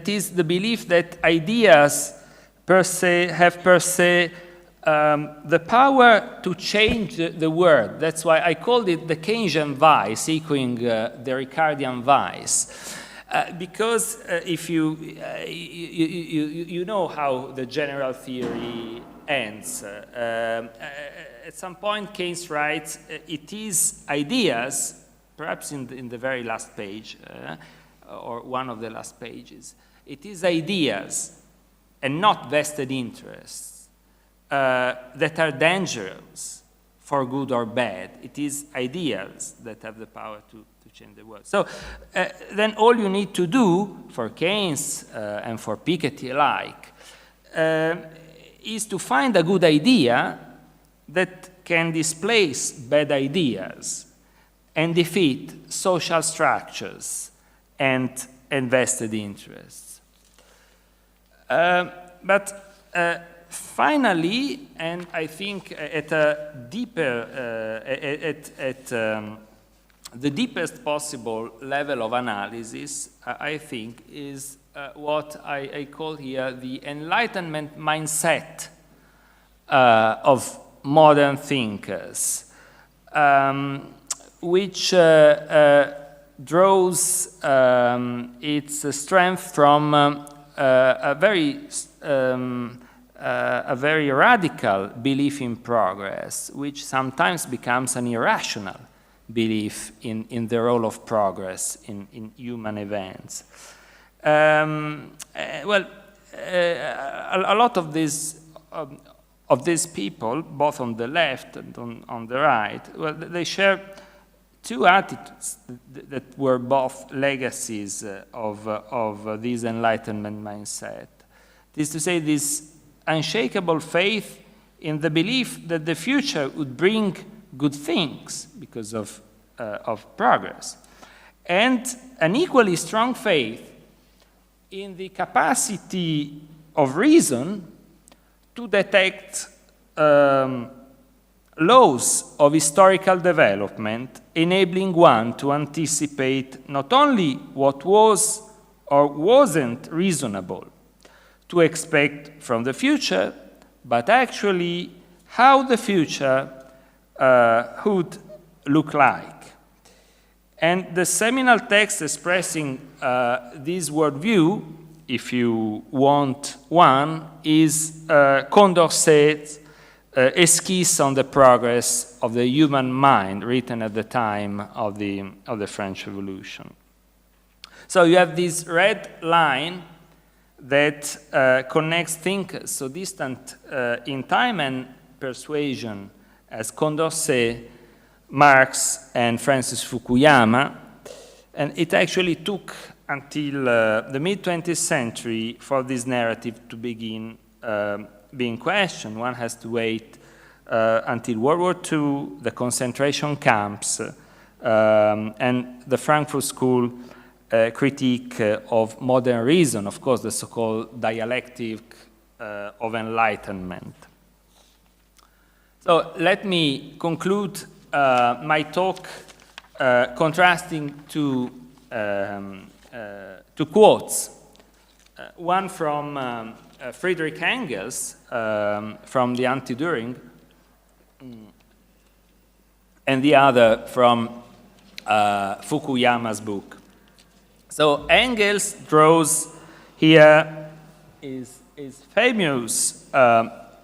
is the belief that ideas have per se the power to change the world. That's why I called it the Keynesian vice, echoing the Ricardian vice. Because if you know how the general theory ends. At some point, Keynes writes, it is ideas, perhaps in the very last page, or one of the last pages, it is ideas and not vested interests that are dangerous for good or bad. It is ideas that have the power to change the world. So then all you need to do for Keynes and for Piketty alike is to find a good idea that can displace bad ideas and defeat social structures and vested interests. But finally, and I think at a deeper, the deepest possible level of analysis, I think, is what I call here the Enlightenment mindset of modern thinkers, which draws its strength from a very radical belief in progress, which sometimes becomes an irrational belief in the role of progress in human events. A lot of these people, both on the left and on the right, well, they share two attitudes that were both legacies of this Enlightenment mindset. It is to say, this unshakable faith in the belief that the future would bring good things because of progress, and an equally strong faith in the capacity of reason to detect laws of historical development, enabling one to anticipate not only what was or wasn't reasonable to expect from the future, but actually how the future would look like. And the seminal text expressing this worldview, if you want one, is Condorcet's Esquisse on the Progress of the Human Mind, written at the time of the French Revolution. So you have this red line that connects thinkers so distant in time and persuasion as Condorcet, Marx, and Francis Fukuyama. And it actually took until the mid-20th century for this narrative to begin being questioned. One has to wait until World War II, the concentration camps, and the Frankfurt School critique of modern reason, of course, the so-called dialectic of enlightenment. So let me conclude my talk contrasting two quotes. One from Friedrich Engels from the Anti-Düring, and the other from Fukuyama's book. So Engels draws here his famous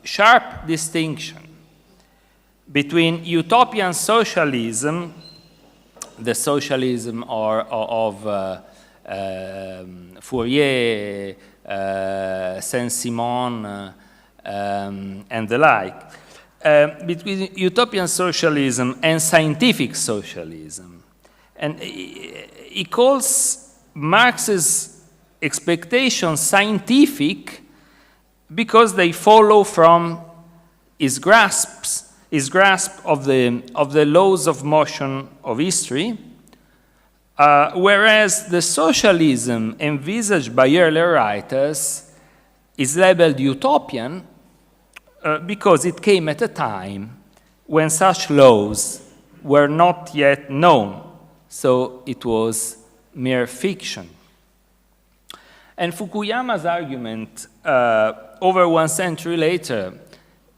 sharp distinction between utopian socialism, the socialism of Fourier, Saint-Simon, and the like, between utopian socialism and scientific socialism. And he calls Marx's expectations scientific because they follow from his grasp of the laws of motion of history, whereas the socialism envisaged by earlier writers is labeled utopian because it came at a time when such laws were not yet known, so it was mere fiction. And Fukuyama's argument over 1 century later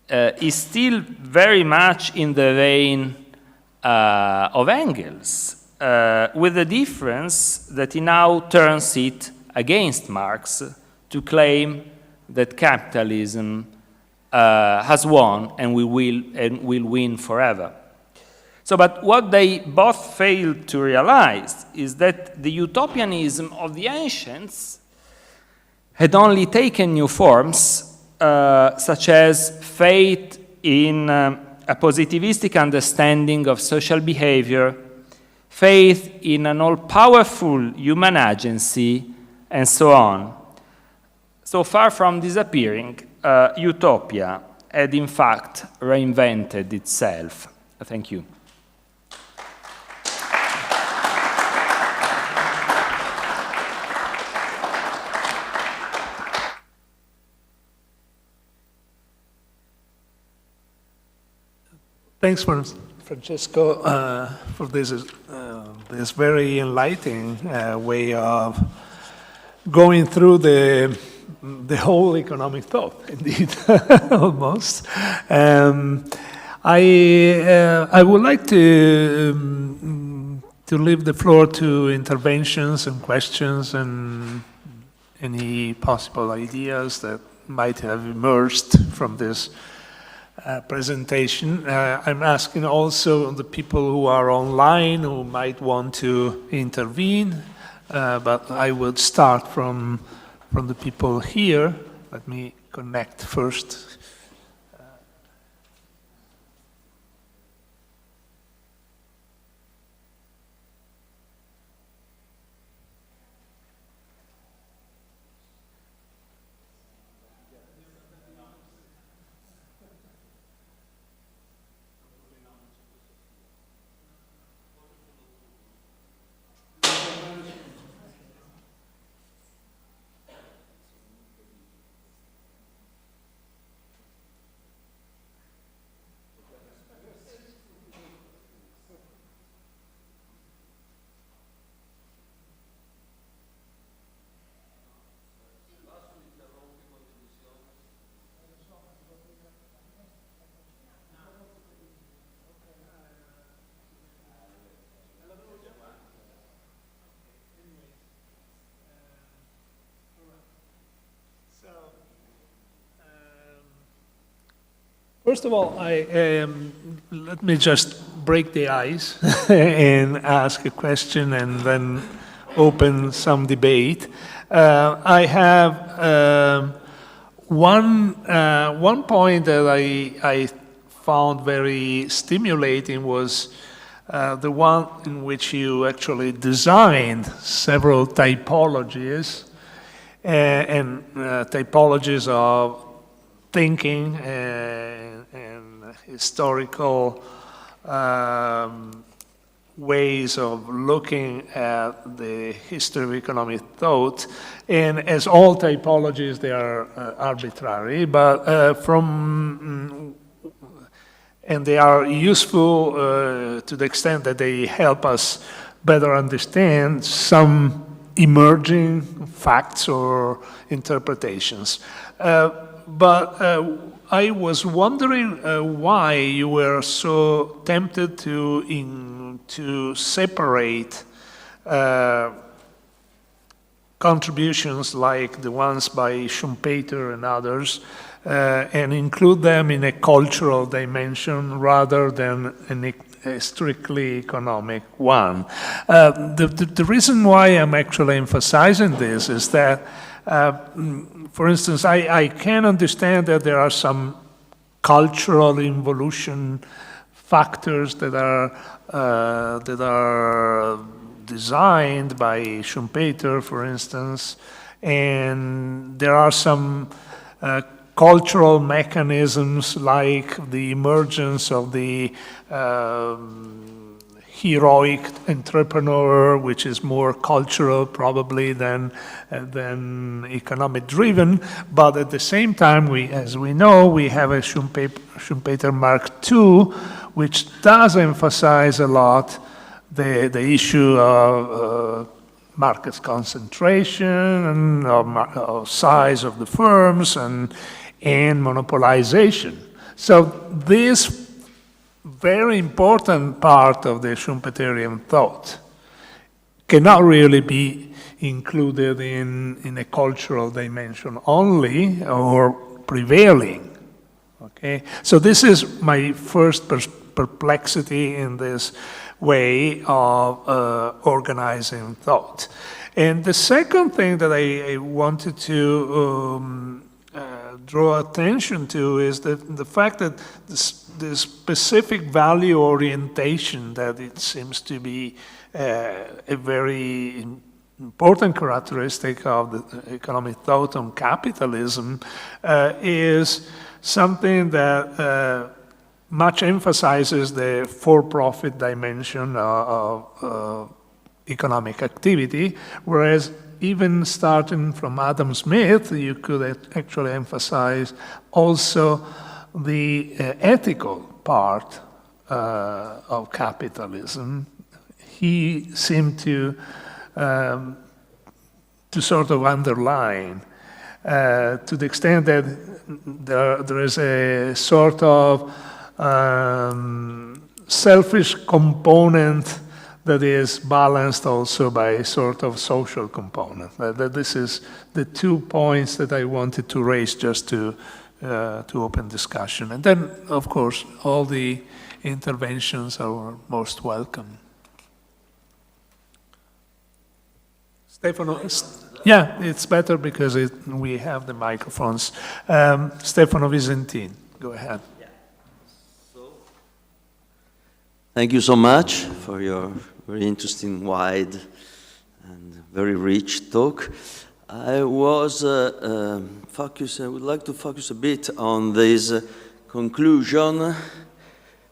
is still very much in the vein of Engels, with the difference that he now turns it against Marx to claim that capitalism has won and will win forever. So, but what they both failed to realize is that the utopianism of the ancients had only taken new forms, such as faith in a positivistic understanding of social behavior, faith in an all-powerful human agency, and so on. So far from disappearing, Utopia had in fact reinvented itself. Thank you. Thanks, Francesco, for this very enlightening way of going through the whole economic thought, indeed, almost. I would like to leave the floor to interventions and questions and any possible ideas that might have emerged from this presentation. I'm asking also the people who are online who might want to intervene, but I would start from the people here. Let me connect first. First of all, let me just break the ice and ask a question and then open some debate. I have one point that I found very stimulating was the one in which you actually designed several typologies and typologies of thinking and historical ways of looking at the history of economic thought, and as all typologies, they are arbitrary, but and they are useful to the extent that they help us better understand some emerging facts or interpretations. But I was wondering why you were so tempted to separate contributions like the ones by Schumpeter and others and include them in a cultural dimension rather than a strictly economic one. The reason why I'm actually emphasizing this is that, for instance, I can understand that there are some cultural involution factors that are designed by Schumpeter, for instance, and there are some cultural mechanisms like the emergence of the heroic entrepreneur, which is more cultural probably than economic driven. But at the same time, as we know, we have a Schumpeter Mark II, which does emphasize a lot the issue of market concentration and of size of the firms and monopolization. So this very important part of the Schumpeterian thought cannot really be included in a cultural dimension only or prevailing. Okay, so this is my first perplexity in this way of organizing thought. And the second thing that I wanted to draw attention to is the fact that the specific value orientation that it seems to be a very important characteristic of the economic thought on capitalism is something that much emphasizes the for-profit dimension of economic activity, whereas even starting from Adam Smith, you could actually emphasize also the ethical part of capitalism. He seemed to sort of underline to the extent that there is a sort of selfish component that is balanced also by a sort of social component. This is the 2 points that I wanted to raise just to open discussion. And then, of course, all the interventions are most welcome. Stefano, yeah, it's better because we have the microphones. Stefano Visentin, go ahead. Thank you so much for your very interesting, wide, and very rich talk. I was I would like to focus a bit on this conclusion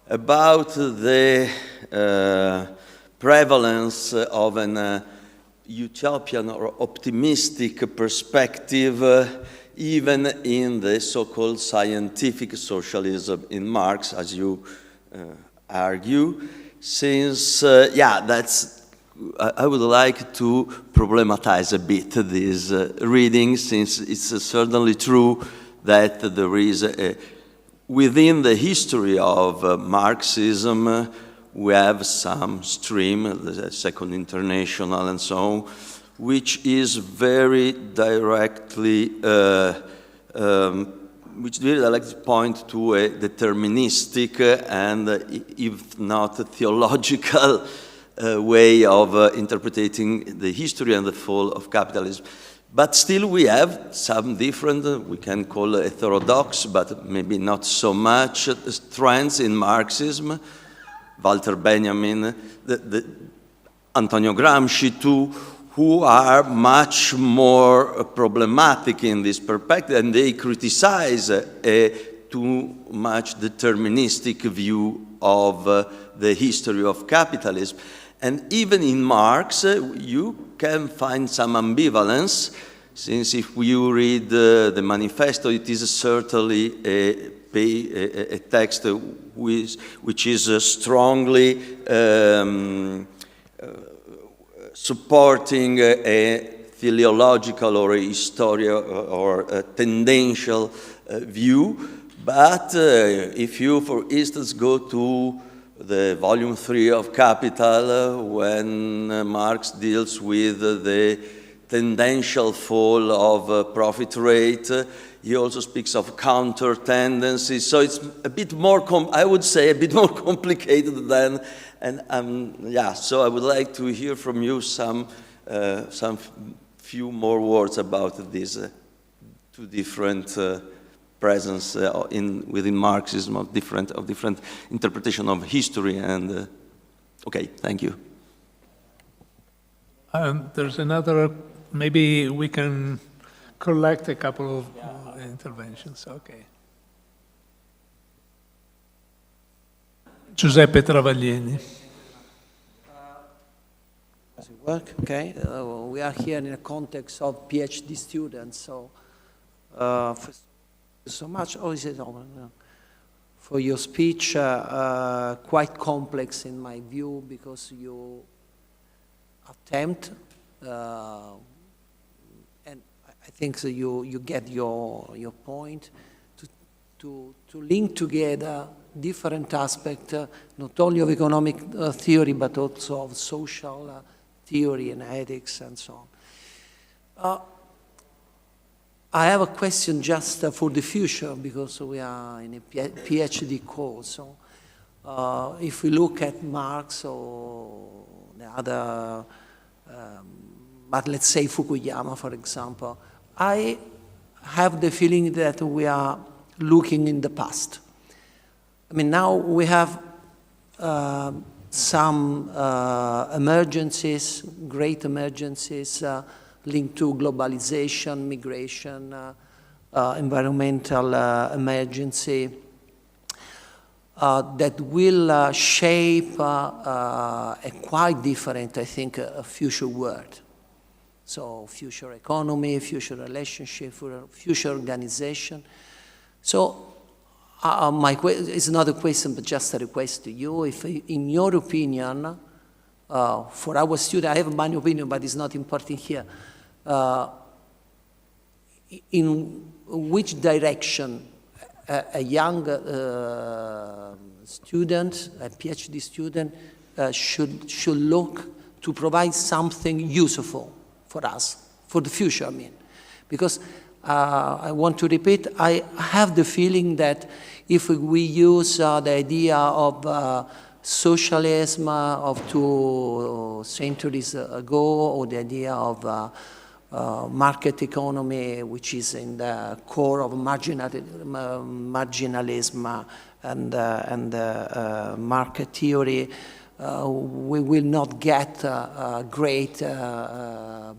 about the prevalence of an utopian or optimistic perspective even in the so-called scientific socialism in Marx, as you argue, since, I would like to problematize a bit this reading, since it's certainly true that there is, within the history of Marxism, we have some stream, the Second International and so on, which is very directly which really I like to point to a deterministic and, if not theological, way of interpreting the history and the fall of capitalism. But still we have some different, we can call heterodox, but maybe not so much, trends in Marxism. Walter Benjamin, Antonio Gramsci too, who are much more problematic in this perspective, and they criticize a too much deterministic view of the history of capitalism. And even in Marx, you can find some ambivalence, since if you read the manifesto, it is certainly a text which is strongly supporting a teleological or a historical or a tendential view. But if you, for instance, go to the volume 3 of Capital, when Marx deals with the tendential fall of profit rate, he also speaks of counter tendencies. So it's a bit more, I would say, a bit more complicated than, and yeah. So I would like to hear from you some few more words about these two different presence within Marxism of different interpretation of history. And okay, thank you. There's another. Maybe we can collect a couple of interventions. Okay. Giuseppe Travaglieni. Does it work? Okay. We are here in a context of PhD students, so so much. Oh, is it over? No. For your speech, quite complex in my view, because you attempt, and I think so you get your point, to link together different aspects, not only of economic theory, but also of social theory and ethics and so on. I have a question just for the future, because we are in a PhD course. So if we look at Marx or the other, but let's say Fukuyama, for example, I have the feeling that we are looking in the past. I mean, now we have some emergencies, great emergencies, linked to globalization, migration, environmental emergency, that will shape a quite different, I think, future world. So future economy, future relationship, future organization. So it's not a question, but just a request to you. If, in your opinion, for our student, I have my opinion, but it's not important here. In which direction a young student, a PhD student, should look to provide something useful for us, for the future, I mean. Because I want to repeat, I have the feeling that if we use the idea of socialism of 2 centuries ago, or the idea of market economy, which is in the core of marginalism and market theory, we will not get great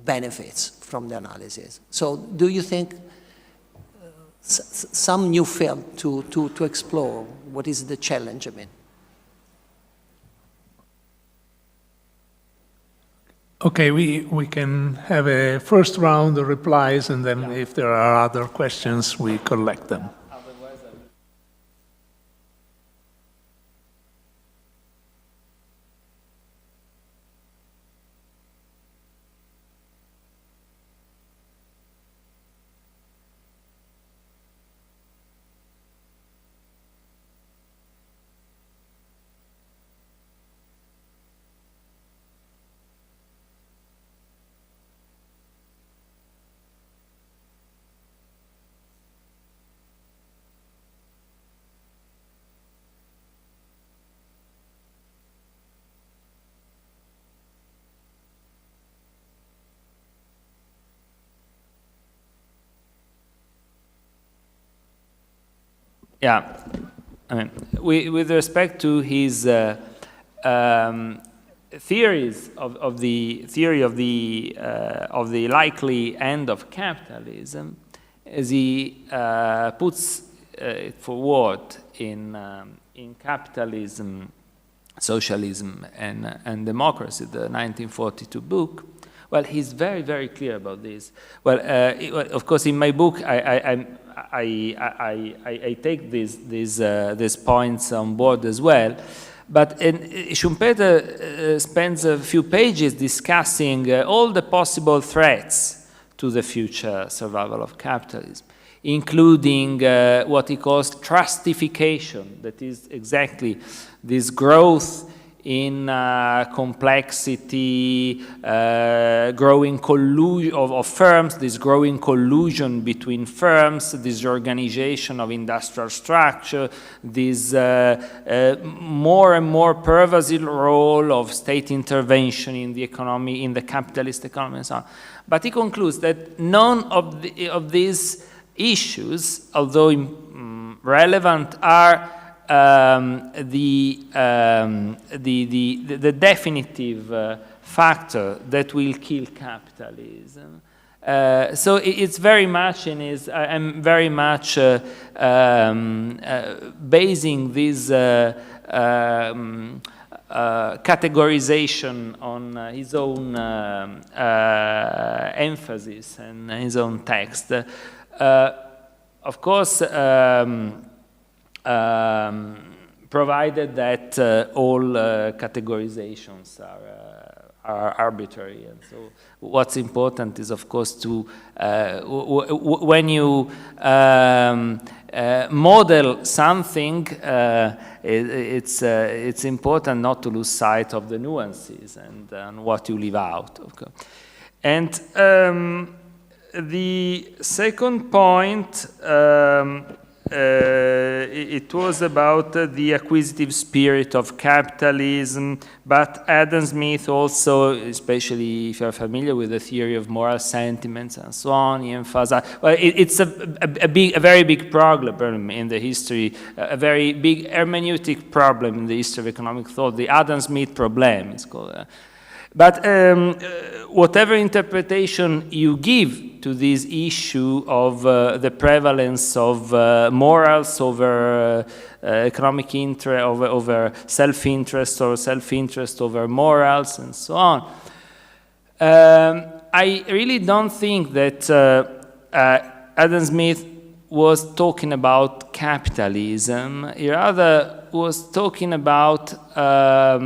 benefits from the analysis. So do you think some new field to explore? What is the challenge, I mean? Okay, we can have a first round of replies, and then if there are other questions, we collect them. Yeah, I mean, with respect to his theories of the theory of the likely end of capitalism, as he puts it forward in in Capitalism, Socialism, and Democracy, the 1942 book, well, he's very, very clear about this. Well, of course, in my book, I take these points on board as well. But Schumpeter spends a few pages discussing all the possible threats to the future survival of capitalism, including what he calls trustification, that is exactly this growth in complexity, growing collusion of firms, this growing collusion between firms, this organization of industrial structure, this more and more pervasive role of state intervention in the economy, in the capitalist economy and so on. But he concludes that none of these issues, although relevant, are the definitive factor that will kill capitalism. So it's very much in his. I'm very much basing this categorization on his own emphasis and his own text. Of course. Provided that all categorizations are arbitrary, and so what's important is, of course, to when you model something, it's important not to lose sight of the nuances and what you leave out. Okay. And the second point. It was about the acquisitive spirit of capitalism, but Adam Smith also, especially if you're familiar with the theory of moral sentiments and so on, he emphasized, well, it's a very big problem in the history, a very big hermeneutic problem in the history of economic thought, the Adam Smith problem, it's called. But whatever interpretation you give to this issue of the prevalence of morals over economic interest, over self-interest, or self-interest over morals, and so on, I really don't think that Adam Smith was talking about capitalism. He rather was talking about a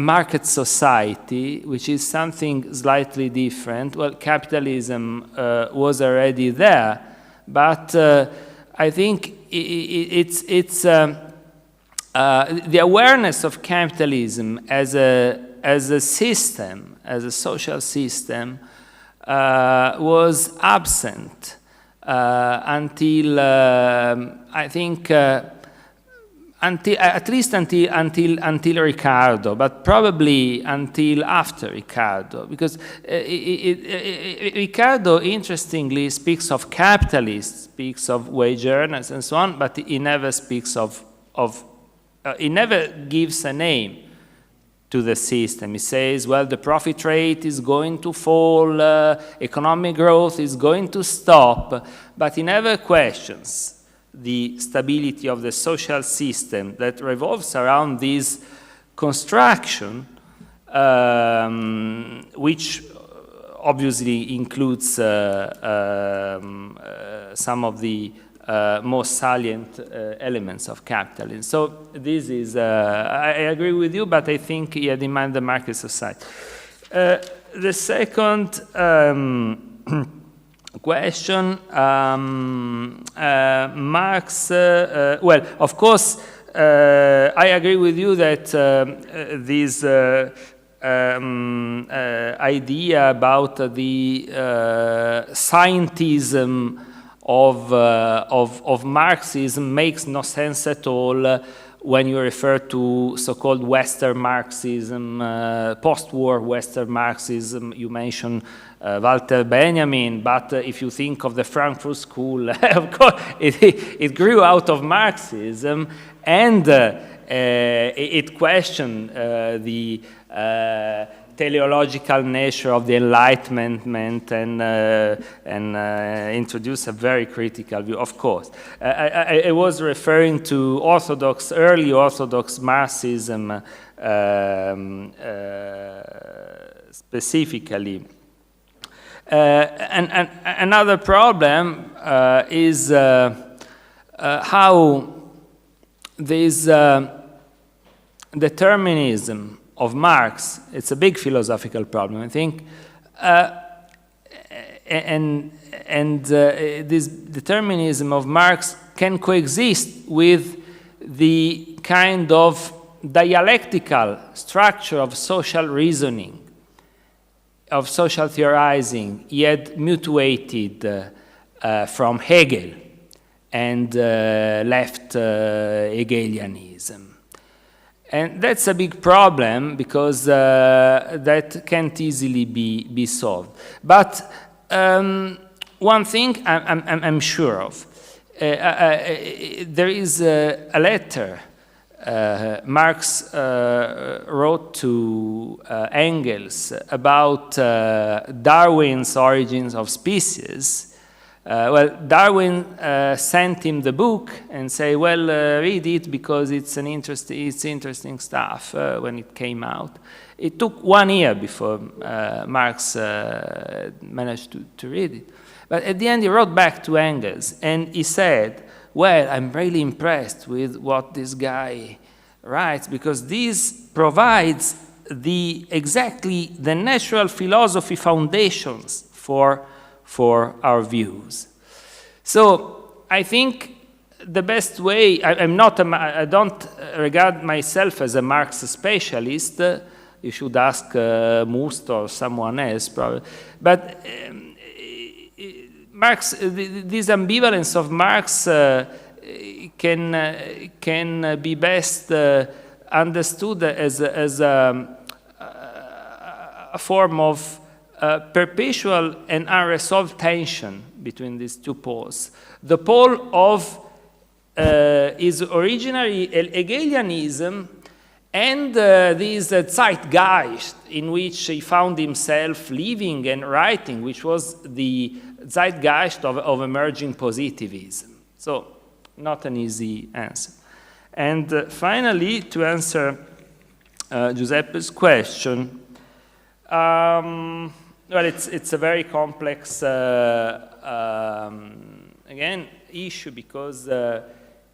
market society, which is something slightly different. Well, capitalism was already there, but I think it's the awareness of capitalism as a system, as a social system, was absent until I think. At least until Ricardo, but probably until after Ricardo, because Ricardo interestingly speaks of capitalists, speaks of wage earners and so on, but he never speaks he never gives a name to the system. He says, well, the profit rate is going to fall, economic growth is going to stop, but he never questions the stability of the social system that revolves around this construction, which obviously includes some of the most salient elements of capitalism. So this is, I agree with you, but I think he had in mind the market society. The second question, Marx, well, of course, I agree with you that this idea about the scientism of Marxism makes no sense at all when you refer to so-called Western Marxism, post-war Western Marxism. You mentioned Walter Benjamin, but if you think of the Frankfurt School, of course, it grew out of Marxism, and it questioned the teleological nature of the Enlightenment and introduce a very critical view, of course. I was referring to early Orthodox Marxism specifically. And another problem is how this determinism of Marx, it's a big philosophical problem, I think, this determinism of Marx can coexist with the kind of dialectical structure of social reasoning, of social theorizing, yet mutuated from Hegel and left Hegelianism. And that's a big problem because that can't easily be solved. But one thing I'm sure of, there is a letter Marx wrote to Engels about Darwin's Origins of Species. Well, Darwin sent him the book and say, well, read it because it's interesting stuff when it came out. It took 1 year before Marx managed to read it. But at the end, he wrote back to Engels and he said, well, I'm really impressed with what this guy writes because this provides exactly the natural philosophy foundations for our views. So I think the best way, I don't regard myself as a Marx specialist. You should ask Must or someone else probably. But Marx, this ambivalence of Marx can be best understood as a form of perpetual and unresolved tension between these two poles. The pole of his originary Hegelianism and this zeitgeist in which he found himself living and writing, which was the zeitgeist of emerging positivism. So, not an easy answer. And finally, to answer Giuseppe's question, well, it's a very complex, again, issue because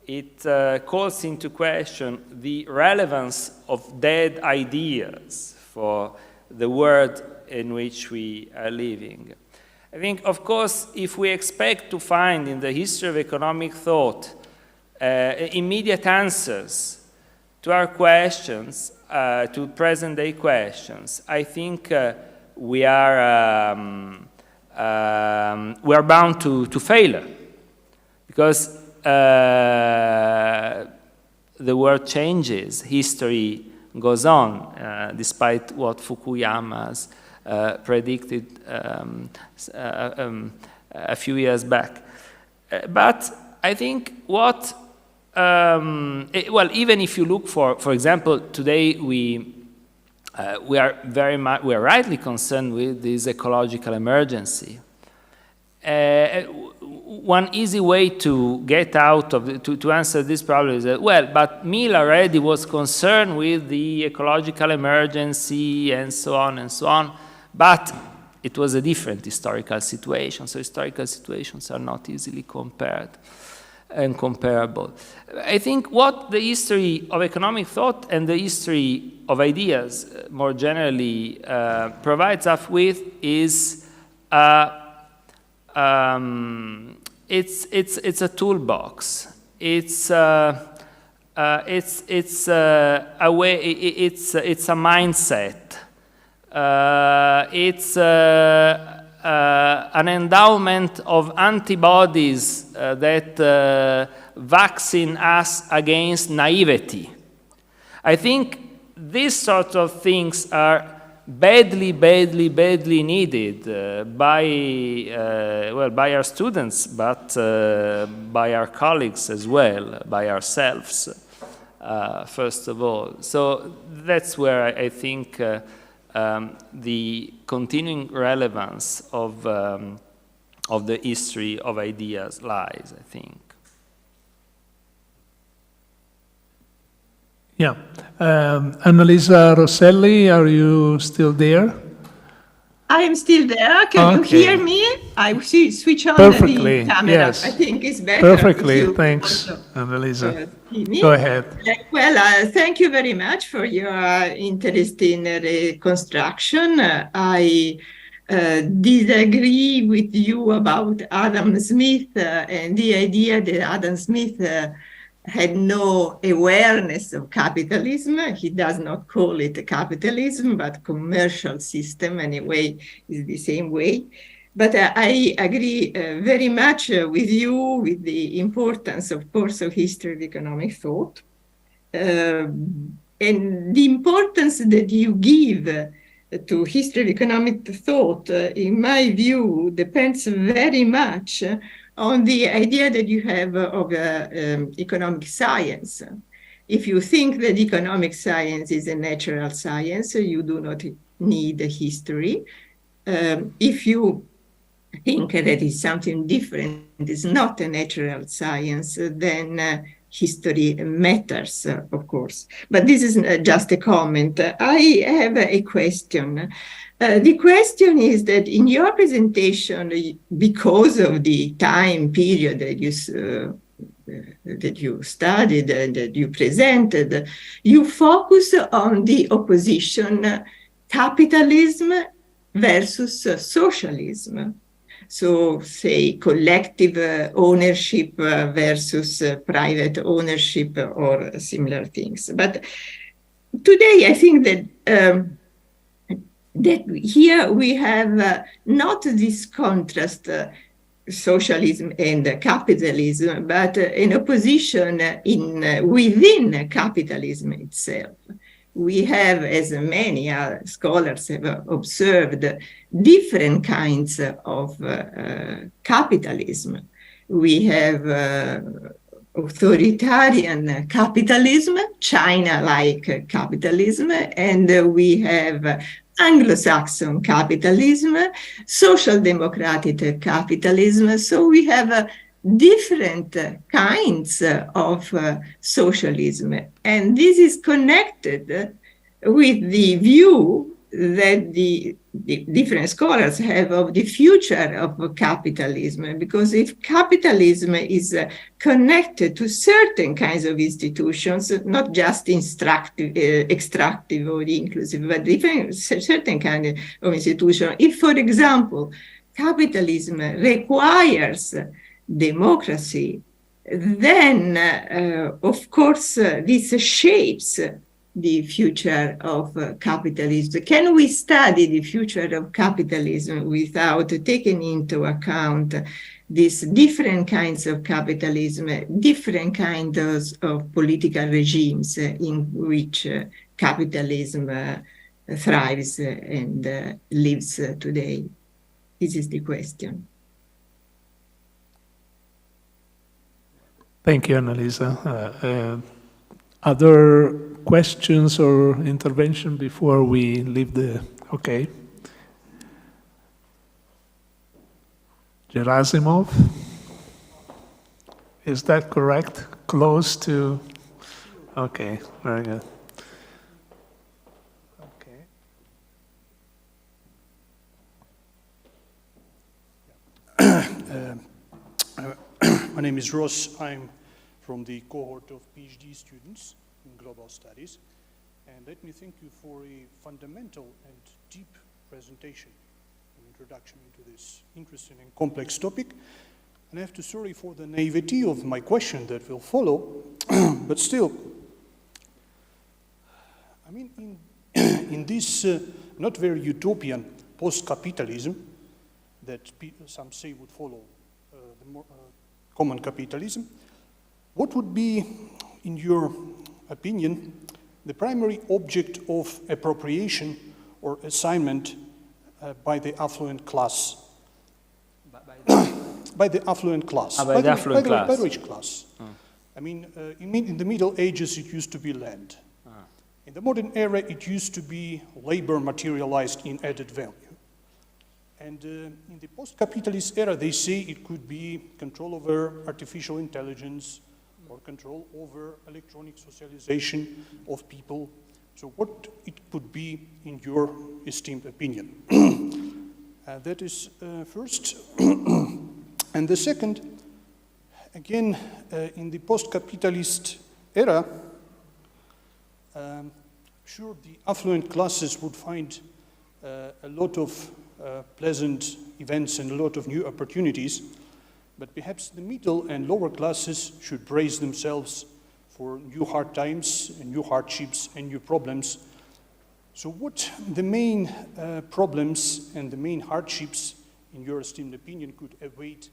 it calls into question the relevance of dead ideas for the world in which we are living. I think, of course, if we expect to find in the history of economic thought immediate answers to our questions, to present-day questions, I think we are bound to failure, because the world changes, history goes on, despite what Fukuyama's predicted a few years back. But I think what, well, even if you look for example, today we are rightly concerned with this ecological emergency. One easy way to get out of to answer this problem is that, well, but Mill already was concerned with the ecological emergency and so on, but it was a different historical situation, so historical situations are not easily compared and comparable. I think what the history of economic thought and the history of ideas more generally provides us with is it's a toolbox. It's a way. It's a mindset. It's an endowment of antibodies that vaccine us against naivety. I think these sort of things are badly needed by our students, but by our colleagues as well, by ourselves, first of all. So that's where I think the continuing relevance of the history of ideas lies, I think. Yeah. Annalisa Rosselli, are you still there? I am still there. Can you hear me? I switch on Perfectly, the camera. yes. I think it's better. Perfectly, thanks, Annalisa. Go ahead. Well, thank you very much for your interest in reconstruction. I disagree with you about Adam Smith and the idea that Adam Smith had no awareness of capitalism. He does not call it capitalism, but commercial system anyway, is the same way. But I agree very much with you with the importance, of course, of history of economic thought. And the importance that you give to history of economic thought, in my view, depends very much on the idea that you have of economic science. If you think that economic science is a natural science, you do not need a history. If you think that it's something different, it's not a natural science, then history matters, of course. But this is just a comment. I have a question. The question is that in your presentation, because of the time period that you studied and that you presented, you focus on the opposition capitalism versus socialism. So, say, collective ownership versus private ownership or similar things. But today, I think that that here we have not this contrast, socialism and capitalism, but an opposition within capitalism itself. We have, as many scholars have observed, different kinds of capitalism. We have authoritarian capitalism, China-like capitalism, and we have Anglo-Saxon capitalism, social democratic capitalism. So we have different kinds of socialism. And this is connected with the view that the different scholars have of the future of capitalism, because if capitalism is connected to certain kinds of institutions, not just extractive or inclusive, but different, certain kind of institution. If, for example, capitalism requires democracy, then, of course, this shapes the future of capitalism. Can we study the future of capitalism without taking into account these different kinds of capitalism, different kinds of political regimes in which capitalism thrives and lives today? This is the question. Thank you, Annalisa. Other questions or intervention before we leave the... Okay. Gerasimov? Is that correct? Close to... Okay, very good. My name is Ross. I'm from the cohort of PhD students in global studies. And let me thank you for a fundamental and deep presentation and introduction into this interesting and complex topic. And I have to sorry for the naivety of my question that will follow, but still, I mean, in this not very utopian post-capitalism that some say would follow the more common capitalism, what would be, in your opinion, the primary object of appropriation or assignment by the affluent class? By the affluent class. By the affluent class. By the rich class. I mean, in the Middle Ages, it used to be land. In the modern era, it used to be labor materialized in added value. And in the post-capitalist era, they say it could be control over artificial intelligence or control over electronic socialization of people. So what it could be in your esteemed opinion? That is first. And the second, again, in the post-capitalist era, sure, the affluent classes would find a lot of pleasant events and a lot of new opportunities, but perhaps the middle and lower classes should brace themselves for new hard times and new hardships and new problems. So what the main problems and the main hardships, in your esteemed opinion, could await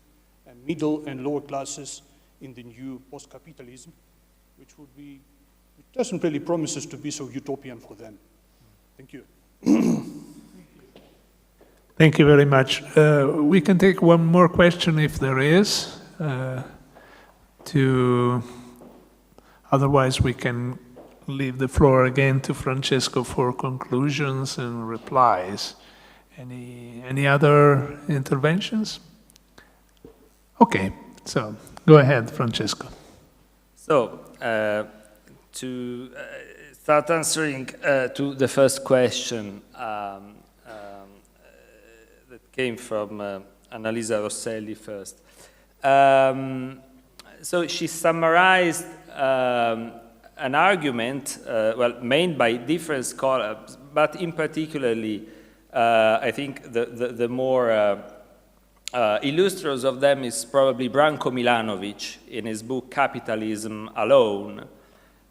middle and lower classes in the new post-capitalism, which doesn't really promise us to be so utopian for them? Thank you. Thank you very much. We can take one more question if there is. Otherwise, we can leave the floor again to Francesco for conclusions and replies. Any other interventions? Okay, so go ahead, Francesco. So, to start answering to the first question that came from Annalisa Rosselli first. So she summarized an argument, made by different scholars, but in particularly, I think the more illustrious of them is probably Branko Milanovic in his book Capitalism Alone.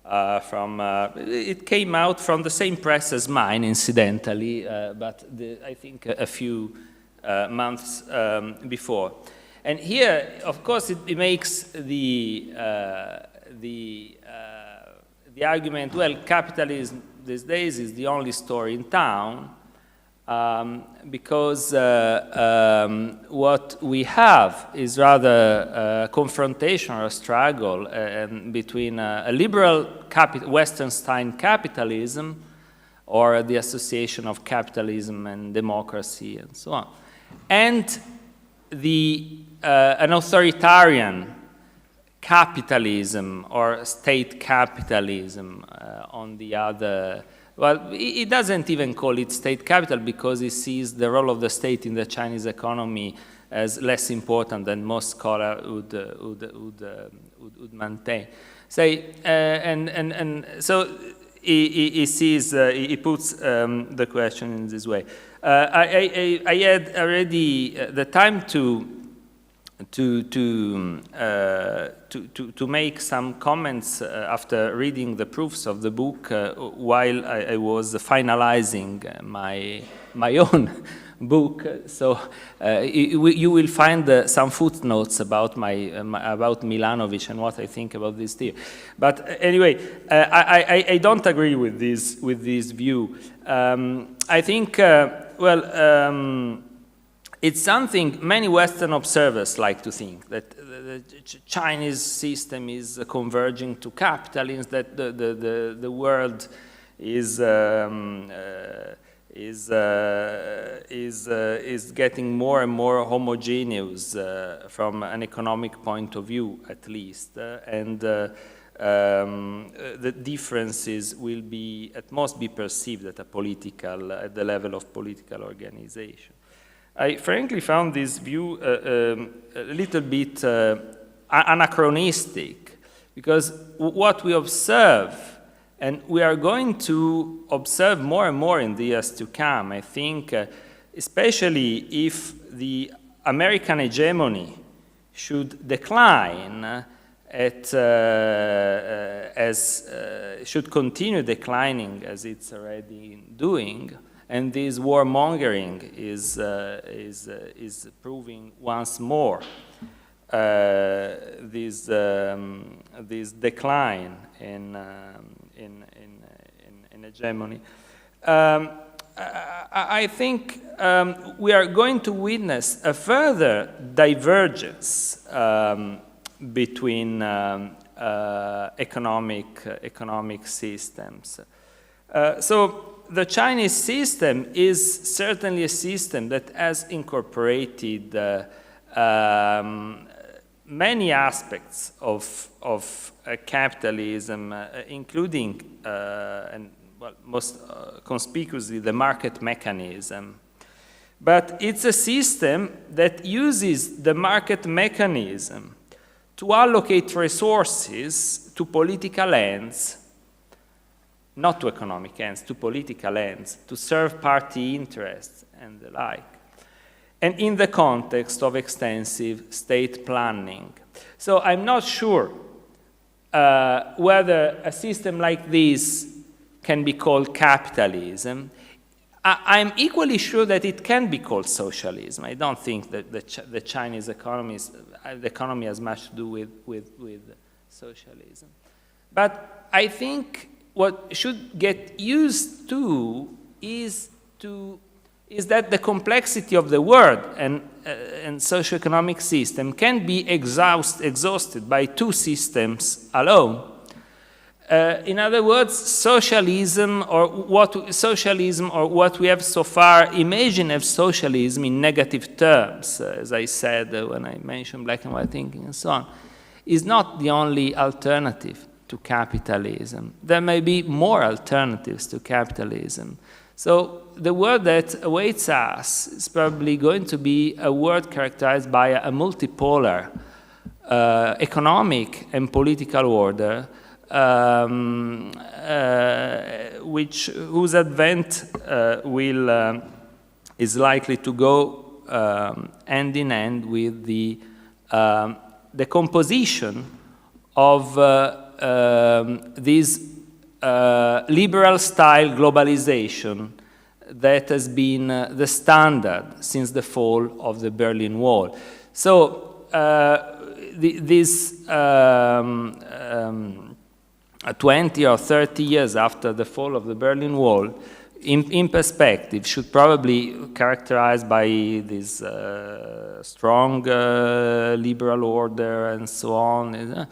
It came out from the same press as mine, incidentally, but I think a few months before. And here, of course, it makes the argument, well, capitalism these days is the only story in town, because what we have is rather a confrontation or a struggle between a liberal Western-style capitalism or the association of capitalism and democracy and so on, and an authoritarian capitalism or state capitalism on the other. Well, it doesn't even call it state capital because it sees the role of the state in the Chinese economy as less important than most scholars would maintain. Say, so he sees, he puts the question in this way. I had already the time to make some comments after reading the proofs of the book while I was finalizing my own book. So you will find some footnotes about about Milanovic and what I think about this theory. But anyway, I don't agree with this view. I think it's something many Western observers like to think, that the Chinese system is converging to capitalism, that the world is getting more and more homogeneous from an economic point of view, at least, and the differences will be at most be perceived at the level of political organization. I frankly found this view a little bit anachronistic, because what we observe, and we are going to observe more and more in the years to come, I think, especially if the American hegemony should decline, should continue declining as it's already doing, and this warmongering is proving once more this decline in hegemony. I think we are going to witness a further divergence between economic systems. So the Chinese system is certainly a system that has incorporated many aspects of capitalism, including, and well, most conspicuously, the market mechanism. But it's a system that uses the market mechanism to allocate resources to political ends, not to economic ends, to political ends, to serve party interests and the like, and in the context of extensive state planning. So I'm not sure whether a system like this can be called capitalism. I'm equally sure that it can be called socialism. I don't think that the Chinese economy has much to do with socialism. But I think what should get used to is that the complexity of the world and socioeconomic system can be exhausted by two systems alone. In other words, socialism or what we have so far imagined as socialism in negative terms, as I said when I mentioned black and white thinking and so on, is not the only alternative to capitalism. There may be more alternatives to capitalism. So the world that awaits us is probably going to be a world characterized by a multipolar economic and political order, whose advent is likely to go hand in hand with the composition of this liberal style globalization that has been the standard since the fall of the Berlin Wall. So this 20 or 30 years after the fall of the Berlin Wall, in perspective, should probably be characterized by this strong liberal order and so on,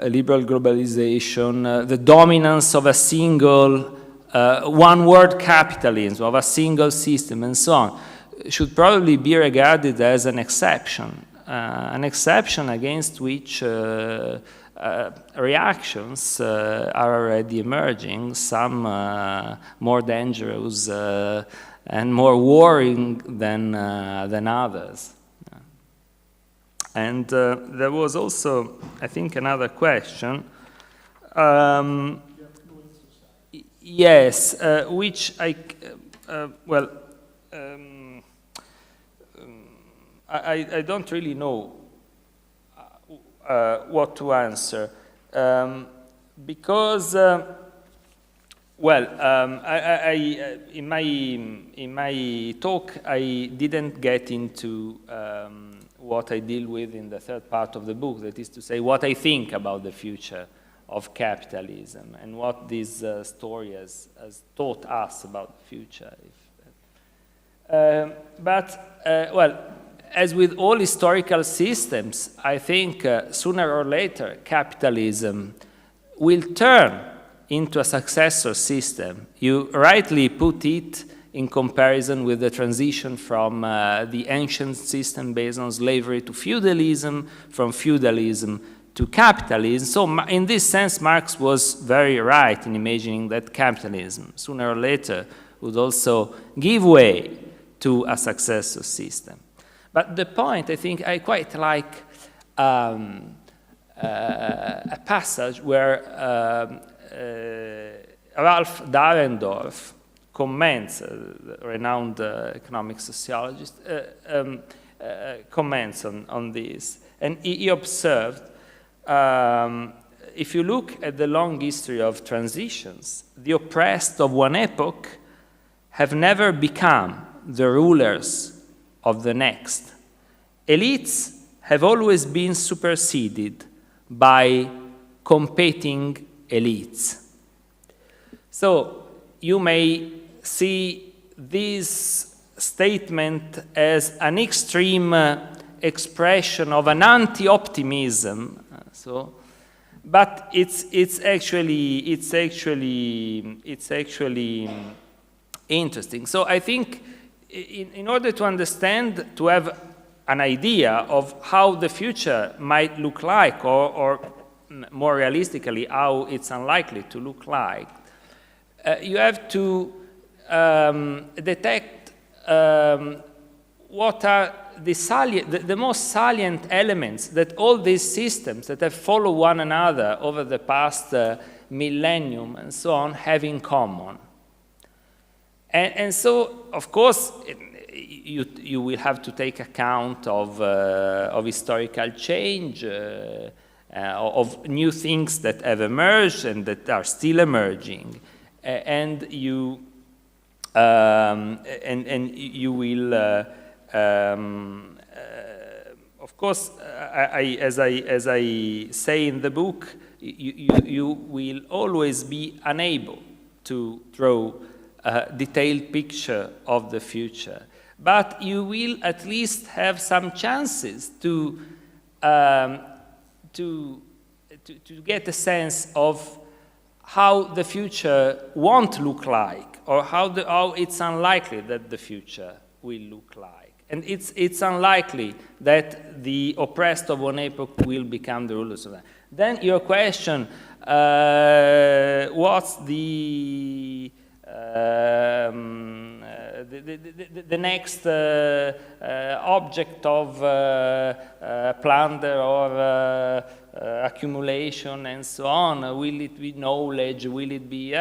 liberal globalization, the dominance of a single one-world capitalism, of a single system and so on, should probably be regarded as an exception against which reactions are already emerging, some more dangerous and more worrying than others. And there was also, I think, another question. Yes, which I don't really know what to answer, because in my talk I didn't get into what I deal with in the third part of the book, that is to say, what I think about the future of capitalism and what this story has taught us about the future. As with all historical systems, I think sooner or later capitalism will turn into a successor system. You rightly put it in comparison with the transition from the ancient system based on slavery to feudalism, from feudalism to capitalism. So in this sense, Marx was very right in imagining that capitalism, sooner or later, would also give way to a successor system. But the point, I think, I quite like a passage where Ralph Dahrendorf comments, a renowned economic sociologist, comments on this. And he observed, if you look at the long history of transitions, the oppressed of one epoch have never become the rulers of the next. Elites have always been superseded by competing elites. So you may see this statement as an extreme expression of an anti-optimism, but it's actually interesting. So I think in order to understand, to have an idea of how the future might look like, or more realistically, how it's unlikely to look like, you have to detect what are the most salient elements that all these systems that have followed one another over the past millennium and so on have in common. And so, of course, you will have to take account of historical change, of new things that have emerged and that are still emerging, and you will, of course, as I say in the book, you will always be unable to draw a detailed picture of the future, but you will at least have some chances to get a sense of how the future won't look like, or how it's unlikely that the future will look like. And it's unlikely that the oppressed of one epoch will become the rulers of that. Then your question, what's the next object of plunder or accumulation and so on? Will it be knowledge? Will it be?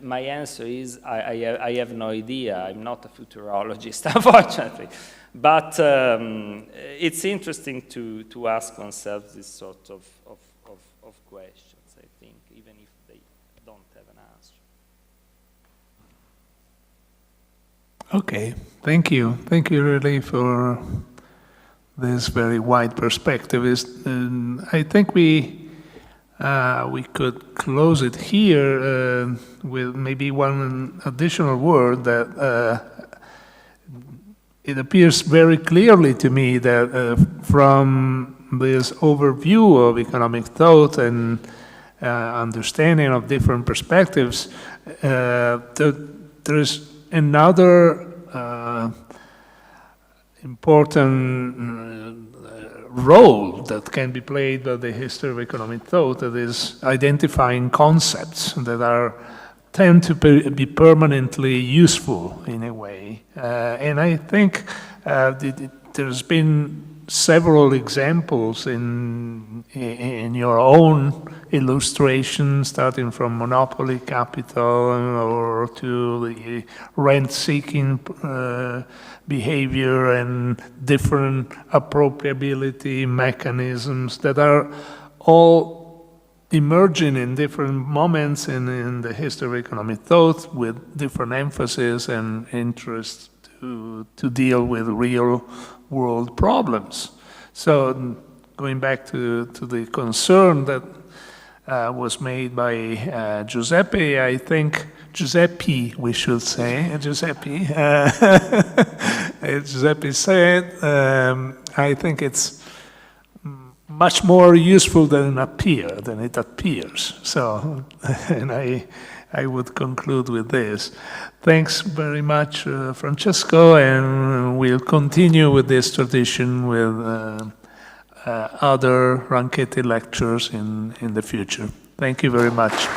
My answer is I have no idea. I'm not a futurologist, unfortunately. But it's interesting to ask oneself this sort of questions, I think, even if they don't have an answer. Okay, thank you. Thank you really for this very wide perspective. I think we could close it here with maybe one additional word that it appears very clearly to me that from this overview of economic thought and understanding of different perspectives, there is another important role that can be played by the history of economic thought, that is identifying concepts that tend to be permanently useful in a way. And I think there's been several examples in your own illustration, starting from monopoly capital or to the rent-seeking behavior and different appropriability mechanisms that are all emerging in different moments in the history of economic thought with different emphasis and interest to deal with real world problems. So going back to the concern that was made by Giuseppe, I think, Giuseppe, we should say, Giuseppe, Giuseppe said, I think it's much more useful than it appears. So, and I would conclude with this. Thanks very much, Francesco, and we'll continue with this tradition with other Ranchetti lectures in the future. Thank you very much.